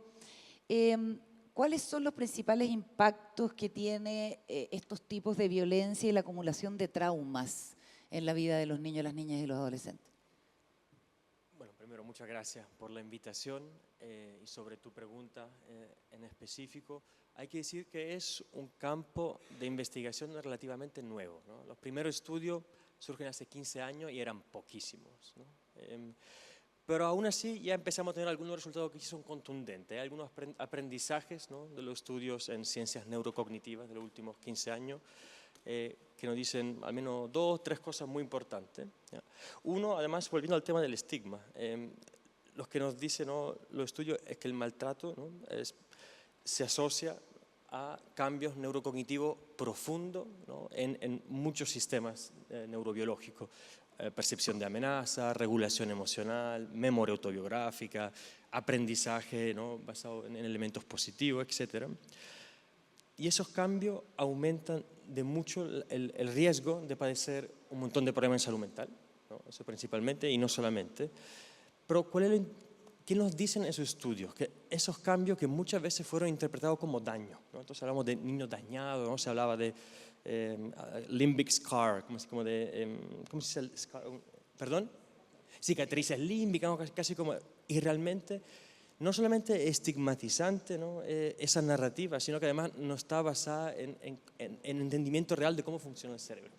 ¿cuáles son los principales impactos que tiene estos tipos de violencia y la acumulación de traumas en la vida de los niños, las niñas y los adolescentes? Bueno, primero, muchas gracias por la invitación y sobre tu pregunta en específico. Hay que decir que es un campo de investigación relativamente nuevo, ¿no? Los primeros estudios surgen hace 15 años y eran poquísimos, ¿no? Pero aún así ya empezamos a tener algunos resultados que son contundentes. Hay algunos aprendizajes, ¿no?, de los estudios en ciencias neurocognitivas de los últimos 15 años que nos dicen al menos 2 o 3 cosas muy importantes. ¿Ya? Uno, además, volviendo al tema del estigma, lo que nos dicen, ¿no?, los estudios es que el maltrato, ¿no?, se asocia a cambios neurocognitivos profundos, ¿no?, en muchos sistemas neurobiológicos. Percepción de amenaza, regulación emocional, memoria autobiográfica, aprendizaje, ¿no?, basado en elementos positivos, etc. Y esos cambios aumentan de mucho el riesgo de padecer un montón de problemas en salud mental, ¿no?, eso principalmente y no solamente. Pero ¿qué nos dicen esos estudios? Que esos cambios que muchas veces fueron interpretados como daño, ¿no? Entonces hablamos de niños dañados, ¿no? Se hablaba de limbic scar, como de, ¿cómo se dice el scar? ¿Perdón? Cicatrices límbicas, ¿no? Casi como, y realmente no solamente estigmatizante, ¿no?, esa narrativa, sino que además no está basada en entendimiento real de cómo funciona el cerebro.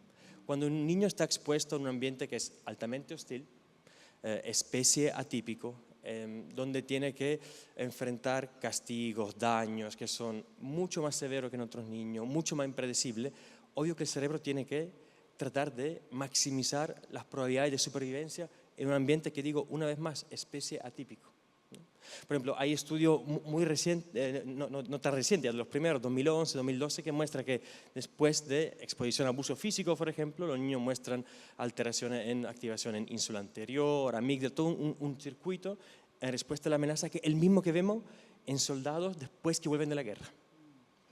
Cuando un niño está expuesto a un ambiente que es altamente hostil, especie atípico, donde tiene que enfrentar castigos, daños que son mucho más severos que en otros niños, mucho más impredecibles, obvio que el cerebro tiene que tratar de maximizar las probabilidades de supervivencia en un ambiente que, digo una vez más, especie atípico. Por ejemplo, hay estudios muy recientes, no tan recientes, de los primeros, 2011, 2012, que muestran que después de exposición a abuso físico, por ejemplo, los niños muestran alteraciones en activación en ínsula anterior, amígdala, todo un circuito en respuesta a la amenaza, que el mismo que vemos en soldados después que vuelven de la guerra,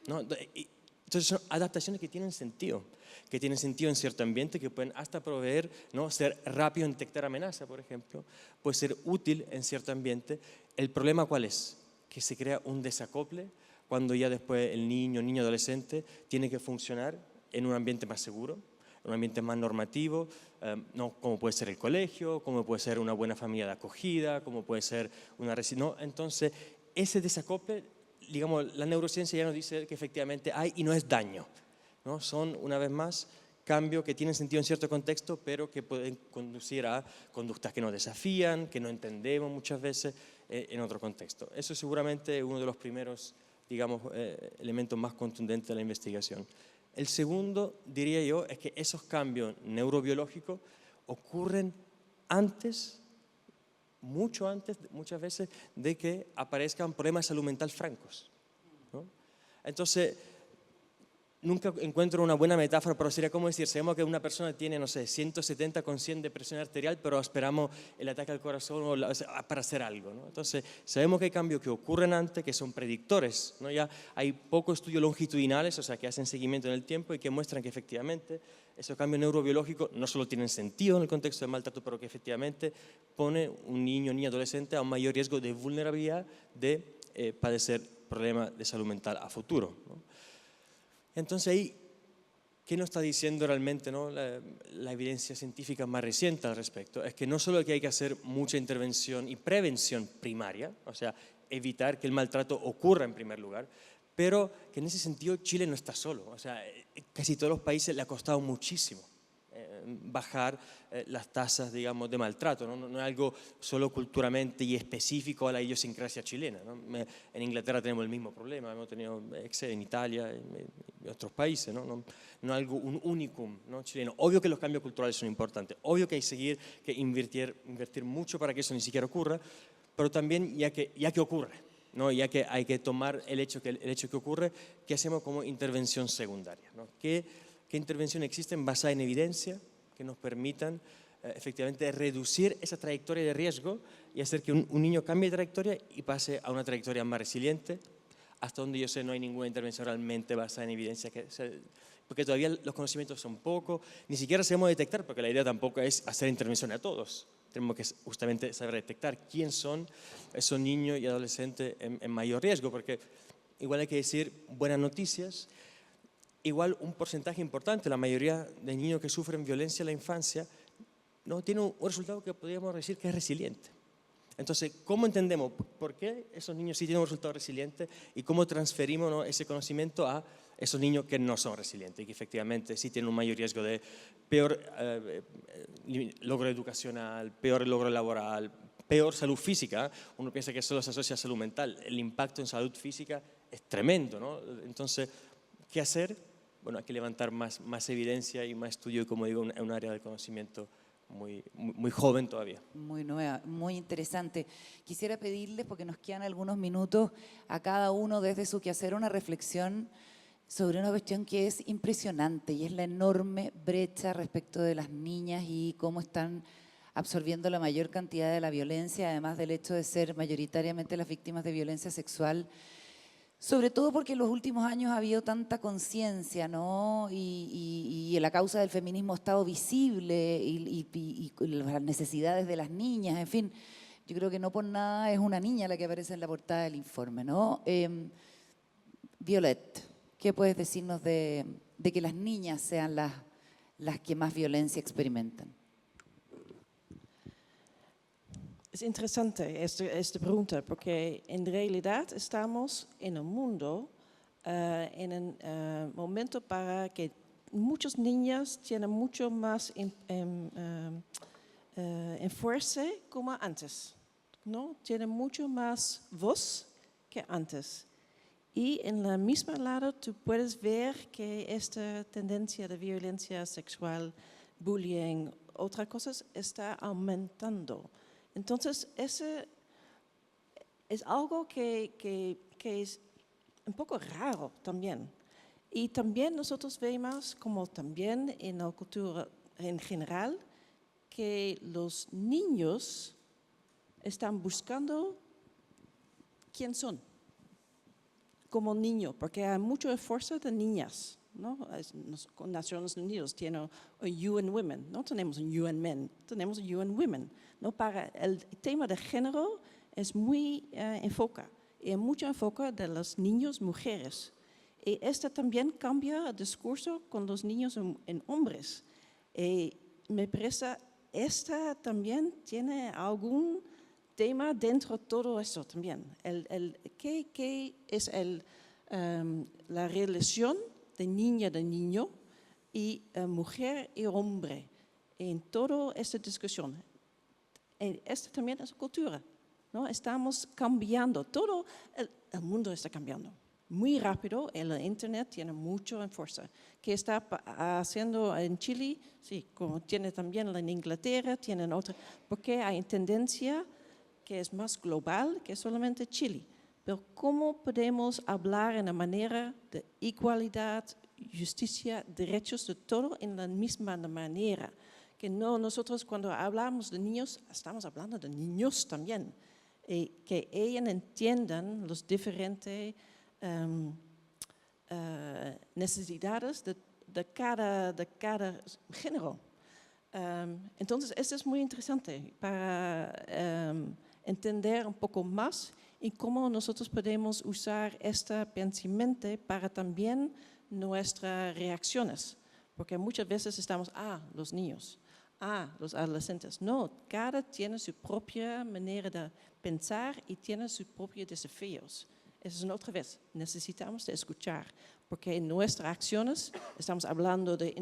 ¿no? Entonces son adaptaciones que tienen sentido en cierto ambiente, que pueden hasta proveer, ¿no?, ser rápido en detectar amenaza, por ejemplo, puede ser útil en cierto ambiente. El problema, ¿cuál es? Que se crea un desacople cuando ya después el niño adolescente tiene que funcionar en un ambiente más seguro, en un ambiente más normativo, ¿no?, como puede ser el colegio, como puede ser una buena familia de acogida, como puede ser una residencia, ¿no? Entonces, ese desacople, digamos, la neurociencia ya nos dice que efectivamente hay y no es daño, ¿no? Son, una vez más, cambios que tienen sentido en cierto contexto, pero que pueden conducir a conductas que nos desafían, que no entendemos muchas veces en otro contexto. Eso es seguramente uno de los primeros, digamos, elementos más contundentes de la investigación. El segundo, diría yo, es que esos cambios neurobiológicos ocurren antes, mucho antes, muchas veces, de que aparezcan problemas de salud mental francos, ¿no? Entonces, nunca encuentro una buena metáfora, pero sería como decir, sabemos que una persona tiene, no sé, 170 con 100 de presión arterial, pero esperamos el ataque al corazón para hacer algo, ¿no? Entonces, sabemos que hay cambios que ocurren antes, que son predictores, ¿no? Ya hay pocos estudios longitudinales, o sea, que hacen seguimiento en el tiempo y que muestran que efectivamente esos cambios neurobiológicos no solo tienen sentido en el contexto del maltrato, pero que efectivamente pone un niño o niña adolescente a un mayor riesgo de vulnerabilidad de padecer problemas de salud mental a futuro, ¿no? Entonces ahí, ¿qué nos está diciendo realmente, ¿no?, la evidencia científica más reciente al respecto? Es que no solo que hay que hacer mucha intervención y prevención primaria, o sea, evitar que el maltrato ocurra en primer lugar, pero que en ese sentido Chile no está solo. O sea, casi todos los países le ha costado muchísimo bajar las tasas, digamos, de maltrato, ¿no? No es algo solo culturalmente y específico a la idiosincrasia chilena, ¿no? En Inglaterra tenemos el mismo problema, hemos tenido en Italia, en otros países, ¿no? No es algo un unicum, ¿no?, chileno. Obvio que los cambios culturales son importantes, obvio que hay que invertir mucho para que eso ni siquiera ocurra, pero también ya que ocurre, ¿no?, ya que hay que tomar el hecho que ocurre, ¿qué hacemos como intervención secundaria, ¿no? ¿Qué intervenciones existen basadas en evidencia que nos permitan efectivamente reducir esa trayectoria de riesgo y hacer que un niño cambie de trayectoria y pase a una trayectoria más resiliente? Hasta donde yo sé no hay ninguna intervención realmente basada en evidencia, porque todavía los conocimientos son pocos, ni siquiera sabemos detectar, porque la idea tampoco es hacer intervención a todos. Tenemos que justamente saber detectar quién son esos niños y adolescentes en mayor riesgo, porque igual hay que decir buenas noticias. Igual un porcentaje importante, la mayoría de niños que sufren violencia en la infancia, no tiene un resultado que podríamos decir que es resiliente. Entonces, ¿cómo entendemos por qué esos niños sí tienen un resultado resiliente y cómo transferimos, ¿no?, ese conocimiento a esos niños que no son resilientes y que efectivamente sí tienen un mayor riesgo de peor logro educacional, peor logro laboral, peor salud física? Uno piensa que solo se asocia a salud mental. El impacto en salud física es tremendo, ¿no? Entonces, ¿qué hacer? bueno, hay que levantar más evidencia y más estudio, y como digo, un área de conocimiento muy joven todavía. Muy nueva, muy interesante. Quisiera pedirles, porque nos quedan algunos minutos, a cada uno desde su quehacer una reflexión sobre una cuestión que es impresionante y es la enorme brecha respecto de las niñas y cómo están absorbiendo la mayor cantidad de la violencia, además del hecho de ser mayoritariamente las víctimas de violencia sexual. Sobre todo porque en los últimos años ha habido tanta conciencia, ¿no? Y la causa del feminismo ha estado visible y las necesidades de las niñas, en fin. Yo creo que no por nada es una niña la que aparece en la portada del informe, ¿no? Violet, ¿qué puedes decirnos de que las niñas sean las que más violencia experimentan? Es interesante esta pregunta, porque en realidad estamos en un mundo, en un momento para que muchas niñas tienen mucho más fuerza como antes, ¿no? Tienen mucho más voz que antes. Y en la misma lado tú puedes ver que esta tendencia de violencia sexual, bullying, otras cosas, está aumentando. Entonces, ese es algo que es un poco raro también. Y también nosotros vemos, como también en la cultura en general, que los niños están buscando quién son como niño, porque hay mucho esfuerzo de niñas, ¿no? Con Naciones Unidas tiene un UN Women, no tenemos un UN Men, tenemos un UN Women. ¿No? Para el tema de género es muy enfoca, y mucho enfoca de los niños mujeres. Y esto también cambia el discurso con los niños en hombres. Me parece, esta también tiene algún tema dentro de todo eso también. ¿Qué es la relación de niño y mujer y hombre en toda esta discusión? Esta también es cultura, ¿no? Estamos cambiando, todo el mundo está cambiando muy rápido, el internet tiene mucho fuerza. ¿Qué está haciendo en Chile? Sí, como tiene también en Inglaterra, tienen otra, porque hay tendencia que es más global que solamente Chile. Pero ¿cómo podemos hablar en la manera de igualdad, justicia, derechos de todo en la misma manera? Que no, nosotros cuando hablamos de niños, estamos hablando de niños también. Que ellos entiendan los diferentes necesidades de cada género. Entonces, esto es muy interesante para entender un poco más y cómo nosotros podemos usar este pensamiento para también nuestras reacciones. Porque muchas veces estamos, los niños, los adolescentes. No, cada tiene su propia manera de pensar y tiene sus propios desafíos. Eso es otra vez, necesitamos de escuchar, porque en nuestras acciones estamos hablando de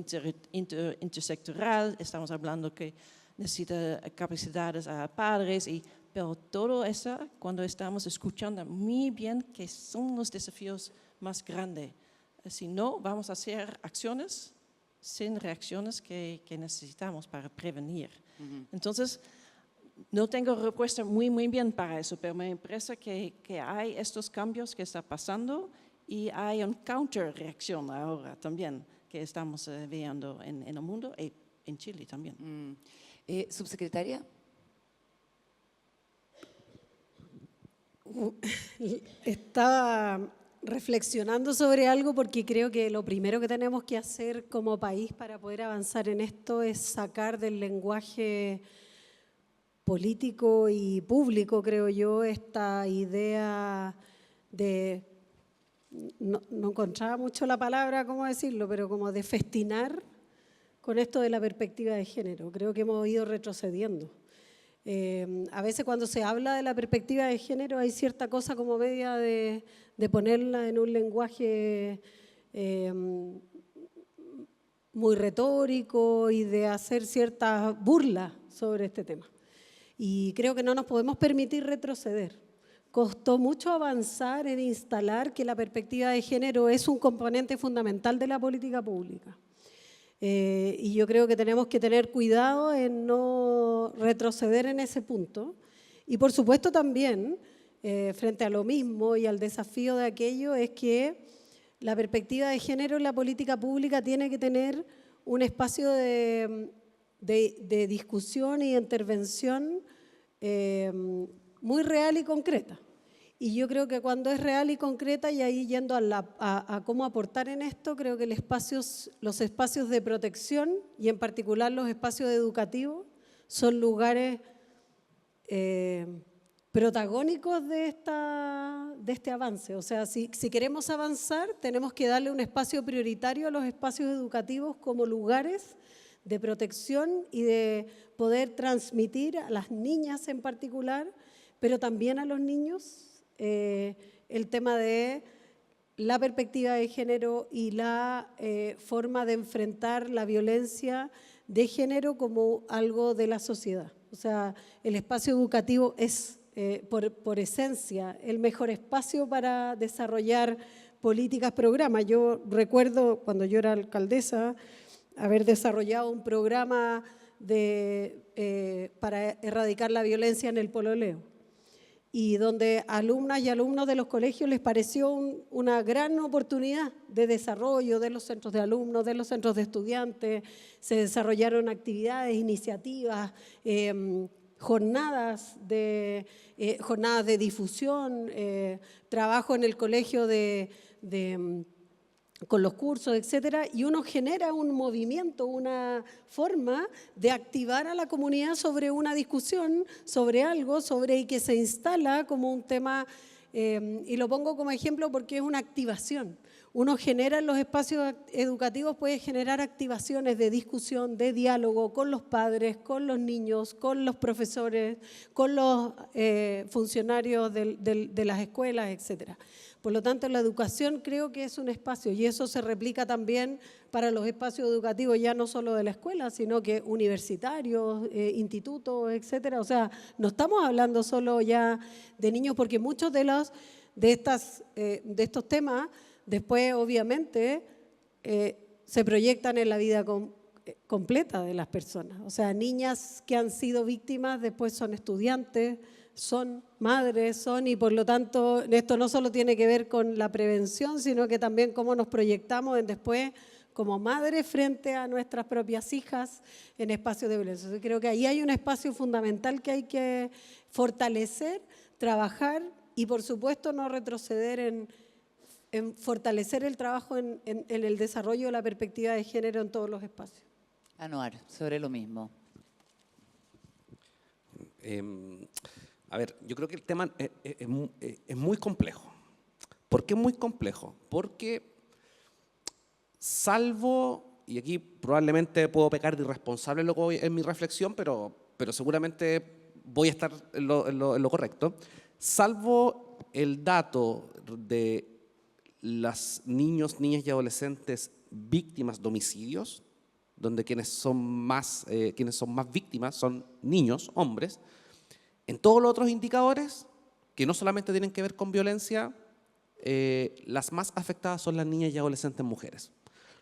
intersectoral, estamos hablando que necesita capacidades a padres, pero todo eso cuando estamos escuchando muy bien que son los desafíos más grandes. Si no, vamos a hacer acciones sin reacciones que necesitamos para prevenir. Entonces, no tengo respuesta muy bien para eso, pero me parece que hay estos cambios que están pasando y hay una counter-reacción ahora también que estamos viendo en el mundo y en Chile también. Subsecretaria. Estaba reflexionando sobre algo porque creo que lo primero que tenemos que hacer como país para poder avanzar en esto es sacar del lenguaje político y público, creo yo, esta idea de, no encontraba mucho la palabra, cómo decirlo, pero como de festinar con esto de la perspectiva de género. Creo que hemos ido retrocediendo. A veces cuando se habla de la perspectiva de género hay cierta cosa como media de ponerla en un lenguaje muy retórico y de hacer ciertas burlas sobre este tema. Y creo que no nos podemos permitir retroceder. costó mucho avanzar en instalar que la perspectiva de género es un componente fundamental de la política pública. Y yo creo que tenemos que tener cuidado en no retroceder en ese punto. Y por supuesto también, frente a lo mismo y al desafío de aquello, es que la perspectiva de género en la política pública tiene que tener un espacio de discusión y de intervención muy real y concreta. Y yo creo que cuando es real y concreta, y ahí yendo a cómo aportar en esto, creo que los espacios de protección, y en particular los espacios educativos, son lugares protagónicos de este avance. O sea, si queremos avanzar, tenemos que darle un espacio prioritario a los espacios educativos como lugares de protección y de poder transmitir a las niñas en particular, pero también a los niños, el tema de la perspectiva de género y la forma de enfrentar la violencia de género como algo de la sociedad. O sea, el espacio educativo es, por esencia, el mejor espacio para desarrollar políticas, programas. Yo recuerdo, cuando yo era alcaldesa, haber desarrollado un programa para erradicar la violencia en el pololeo, y donde alumnas y alumnos de los colegios les pareció una gran oportunidad de desarrollo de los centros de alumnos, de los centros de estudiantes. Se desarrollaron actividades, iniciativas, jornadas de difusión, trabajo en el colegio con los cursos, etcétera, y uno genera un movimiento, una forma de activar a la comunidad sobre una discusión, sobre algo, y que se instala como un tema, y lo pongo como ejemplo porque es una activación. Uno genera en los espacios educativos, puede generar activaciones de discusión, de diálogo con los padres, con los niños, con los profesores, con los funcionarios de las escuelas, etcétera. Por lo tanto, la educación creo que es un espacio, y eso se replica también para los espacios educativos, ya no solo de la escuela, sino que universitarios, institutos, etcétera. O sea, no estamos hablando solo ya de niños, porque muchos de estos temas después, obviamente, se proyectan en la vida completa de las personas. O sea, niñas que han sido víctimas después son estudiantes, son madres, y por lo tanto esto no solo tiene que ver con la prevención, sino que también cómo nos proyectamos después como madres frente a nuestras propias hijas en espacios de violencia. Yo creo que ahí hay un espacio fundamental que hay que fortalecer, trabajar y por supuesto no retroceder en fortalecer el trabajo en el desarrollo de la perspectiva de género en todos los espacios. Anuar, sobre lo mismo. A ver, yo creo que el tema es muy complejo. ¿Por qué es muy complejo? Porque salvo, y aquí probablemente puedo pecar de irresponsable en mi reflexión, pero seguramente voy a estar en lo correcto, salvo el dato de las niñas y adolescentes víctimas de homicidios, donde quienes son más víctimas son niños, hombres. En todos los otros indicadores, que no solamente tienen que ver con violencia, las más afectadas son las niñas y adolescentes mujeres.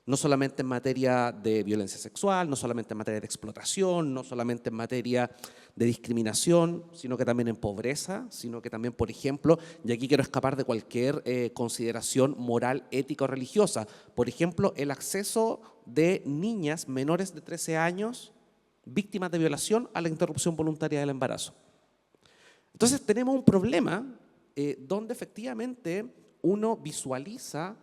No solamente en materia de violencia sexual, no solamente en materia de explotación, no solamente en materia de discriminación, sino que también en pobreza, sino que también, por ejemplo, y aquí quiero escapar de cualquier consideración moral, ética o religiosa, por ejemplo, el acceso de niñas menores de 13 años víctimas de violación a la interrupción voluntaria del embarazo. Entonces tenemos un problema donde efectivamente uno visualiza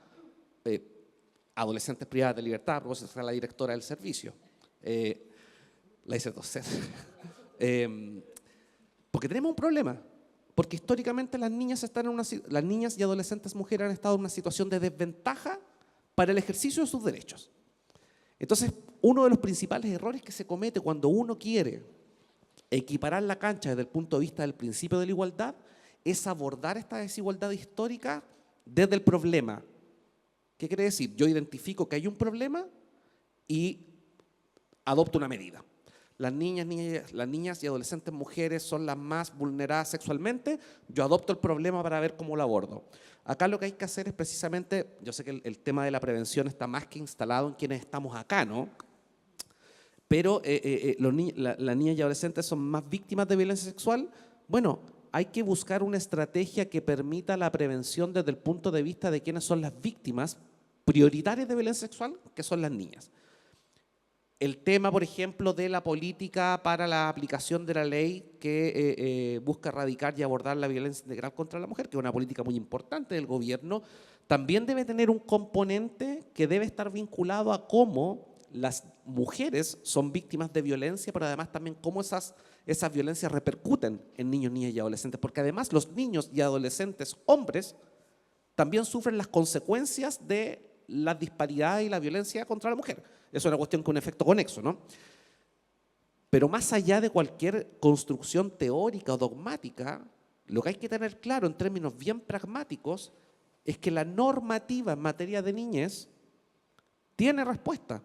adolescentes privadas de libertad, a propósito de la directora del servicio, la dice docente, porque tenemos un problema, porque históricamente las niñas y adolescentes mujeres han estado en una situación de desventaja para el ejercicio de sus derechos. Entonces, uno de los principales errores que se comete cuando uno quiere equiparar la cancha desde el punto de vista del principio de la igualdad es abordar esta desigualdad histórica desde el problema. ¿Qué quiere decir? Yo identifico que hay un problema y adopto una medida. las niñas y adolescentes mujeres son las más vulneradas sexualmente, yo adopto el problema para ver cómo lo abordo. Acá lo que hay que hacer es precisamente, yo sé que el tema de la prevención está más que instalado en quienes estamos acá, ¿no? Pero las niñas y adolescentes son más víctimas de violencia sexual. Bueno, hay que buscar una estrategia que permita la prevención desde el punto de vista de quiénes son las víctimas prioritarias de violencia sexual, que son las niñas. El tema, por ejemplo, de la política para la aplicación de la ley que busca erradicar y abordar la violencia integral contra la mujer, que es una política muy importante del gobierno, también debe tener un componente que debe estar vinculado a cómo las mujeres son víctimas de violencia, pero además también cómo esas violencias repercuten en niños, niñas y adolescentes, porque además los niños y adolescentes hombres también sufren las consecuencias de las disparidades y la violencia contra la mujer. Es una cuestión con un efecto conexo, ¿no? Pero más allá de cualquier construcción teórica o dogmática, lo que hay que tener claro en términos bien pragmáticos es que la normativa en materia de niñez tiene respuesta.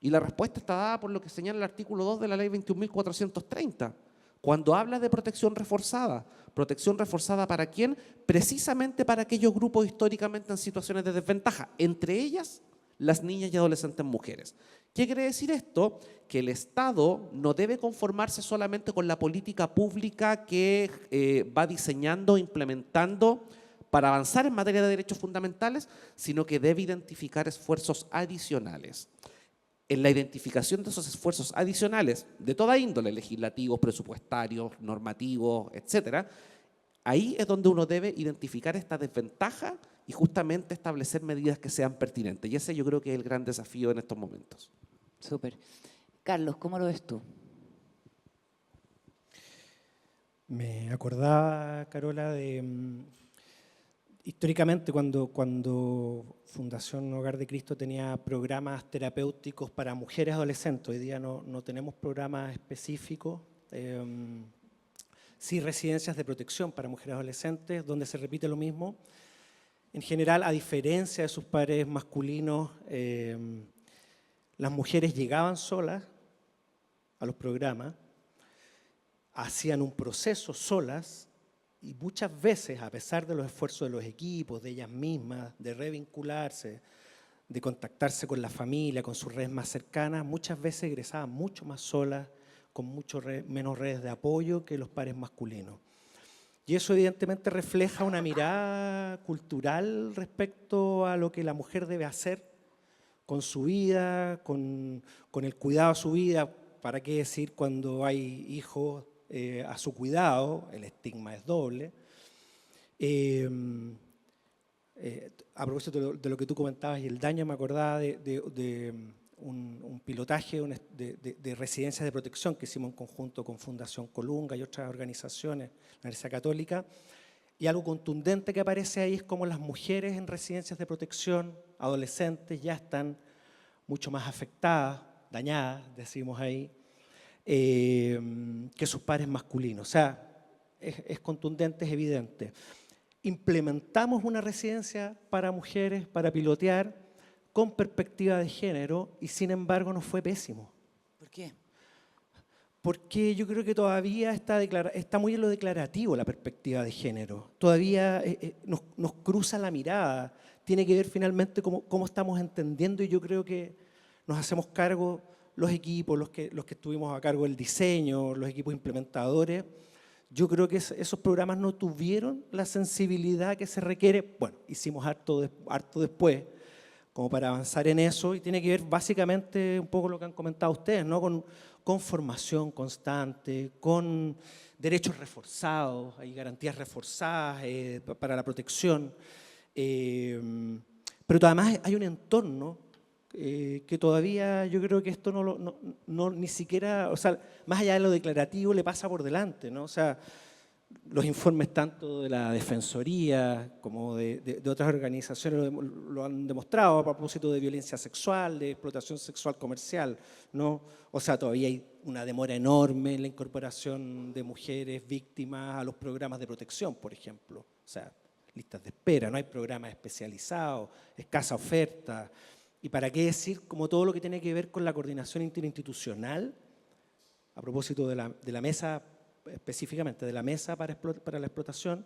Y la respuesta está dada por lo que señala el artículo 2 de la ley 21.430, cuando habla de protección reforzada. ¿Protección reforzada para quién? Precisamente para aquellos grupos históricamente en situaciones de desventaja, entre ellas las niñas y adolescentes mujeres. ¿Qué quiere decir esto? Que el Estado no debe conformarse solamente con la política pública que va diseñando, implementando para avanzar en materia de derechos fundamentales, sino que debe identificar esfuerzos adicionales. En la identificación de esos esfuerzos adicionales, de toda índole, legislativos, presupuestarios, normativos, etcétera, ahí es donde uno debe identificar esta desventaja y justamente establecer medidas que sean pertinentes. Y ese yo creo que es el gran desafío en estos momentos. Súper. Carlos, ¿cómo lo ves tú? Me acordaba, Carola, de históricamente cuando Fundación Hogar de Cristo tenía programas terapéuticos para mujeres adolescentes. Hoy día no tenemos programas específicos, sí residencias de protección para mujeres adolescentes, donde se repite lo mismo. En general, a diferencia de sus pares masculinos, las mujeres llegaban solas a los programas, hacían un proceso solas, y muchas veces, a pesar de los esfuerzos de los equipos, de ellas mismas, de revincularse, de contactarse con la familia, con sus redes más cercanas, muchas veces egresaban mucho más solas, con mucho menos redes de apoyo que los pares masculinos. Y eso evidentemente refleja una mirada cultural respecto a lo que la mujer debe hacer con su vida, con el cuidado de su vida. ¿Para qué decir cuando hay hijos a su cuidado? El estigma es doble. A propósito de lo que tú comentabas y el daño, me acordaba de un pilotaje de residencias de protección que hicimos en conjunto con Fundación Colunga y otras organizaciones, la Universidad Católica, y algo contundente que aparece ahí es cómo las mujeres en residencias de protección, adolescentes, ya están mucho más afectadas, dañadas, decimos ahí, que sus pares masculinos. O sea, es contundente, es evidente. Implementamos una residencia para mujeres, para pilotear, con perspectiva de género, y sin embargo nos fue pésimo. ¿Por qué? Porque yo creo que todavía está muy en lo declarativo la perspectiva de género. Todavía nos cruza la mirada. Tiene que ver finalmente cómo estamos entendiendo, y yo creo que nos hacemos cargo los equipos, los que estuvimos a cargo del diseño, los equipos implementadores. Yo creo que esos programas no tuvieron la sensibilidad que se requiere. Bueno, hicimos harto después, como para avanzar en eso, y tiene que ver básicamente un poco lo que han comentado ustedes, ¿no? Con formación constante, con derechos reforzados, hay garantías reforzadas para la protección, pero además hay un entorno que todavía yo creo que esto no ni siquiera, o sea, más allá de lo declarativo, le pasa por delante, ¿no? O sea, los informes tanto de la Defensoría como de otras organizaciones lo han demostrado a propósito de violencia sexual, de explotación sexual comercial, ¿no? O sea, todavía hay una demora enorme en la incorporación de mujeres víctimas a los programas de protección, por ejemplo. O sea, listas de espera, no hay programas especializados, escasa oferta. Y para qué decir, como todo lo que tiene que ver con la coordinación interinstitucional a propósito de la mesa, específicamente de la mesa para la explotación,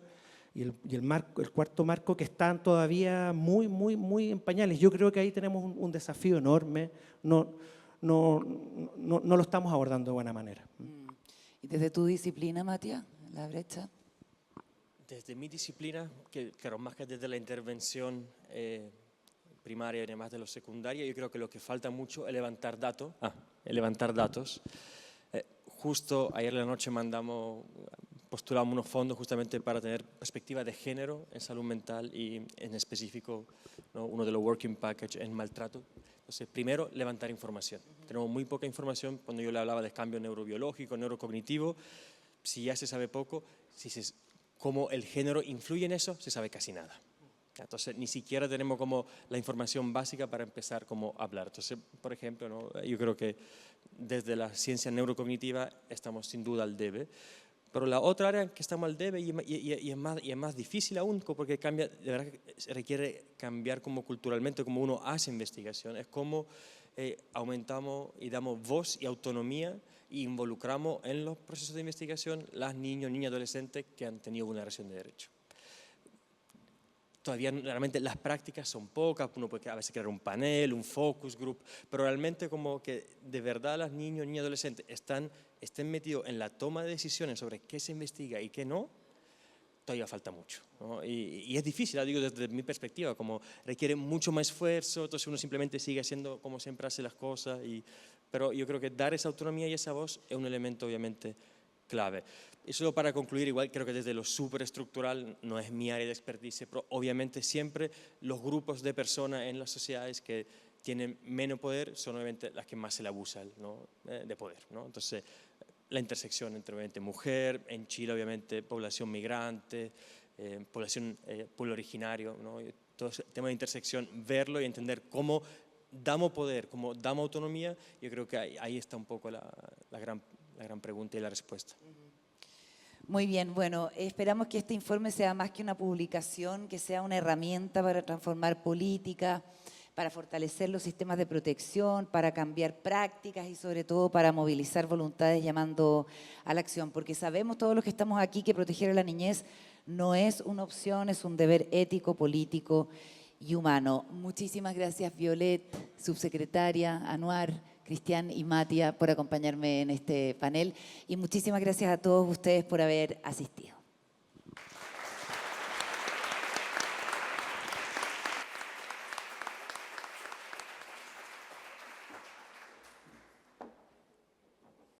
y el cuarto marco, que están todavía muy en pañales. Yo creo que ahí tenemos un desafío enorme, no lo estamos abordando de buena manera. ¿Y desde tu disciplina, Matías, la brecha? Desde mi disciplina, que claro, más que desde la intervención primaria y además de lo secundaria, yo creo que lo que falta mucho es levantar datos. Justo ayer en la noche postulamos unos fondos justamente para tener perspectiva de género en salud mental y en específico, ¿no?, uno de los working package en maltrato. Entonces, primero, levantar información. Tenemos muy poca información. Cuando yo le hablaba de cambio neurobiológico, neurocognitivo, si ya se sabe poco, cómo el género influye en eso, se sabe casi nada. Entonces, ni siquiera tenemos como la información básica para empezar como a hablar. Entonces, por ejemplo, ¿no?, yo creo que desde la ciencia neurocognitiva estamos sin duda al debe. Pero la otra área que estamos al debe y es más difícil aún, porque cambia, de verdad requiere cambiar como culturalmente, como uno hace investigación, es cómo aumentamos y damos voz y autonomía e involucramos en los procesos de investigación las niñas, adolescentes que han tenido vulneración de derechos. Todavía realmente las prácticas son pocas, uno puede a veces crear un panel, un focus group, pero realmente como que de verdad las niñas, adolescentes estén metidos en la toma de decisiones sobre qué se investiga y qué no, todavía falta mucho, ¿no? Y es difícil, digo desde mi perspectiva, como requiere mucho más esfuerzo, entonces uno simplemente sigue haciendo como siempre hace las cosas, pero yo creo que dar esa autonomía y esa voz es un elemento obviamente clave. Y solo para concluir, igual creo que desde lo superestructural, no es mi área de experticia, pero obviamente siempre los grupos de personas en las sociedades que tienen menos poder son obviamente las que más se le abusa, ¿no?, de poder, ¿no? Entonces, la intersección entre obviamente mujer, en Chile obviamente población migrante, población pueblo originario, ¿no?, todo ese tema de intersección, verlo y entender cómo damos poder, cómo damos autonomía, yo creo que ahí está un poco la gran pregunta y la respuesta. Muy bien, bueno, esperamos que este informe sea más que una publicación, que sea una herramienta para transformar política, para fortalecer los sistemas de protección, para cambiar prácticas y sobre todo para movilizar voluntades llamando a la acción, porque sabemos todos los que estamos aquí que proteger a la niñez no es una opción, es un deber ético, político y humano. Muchísimas gracias, Violet, subsecretaria, Anuar, Cristian y Matías, por acompañarme en este panel, y muchísimas gracias a todos ustedes por haber asistido.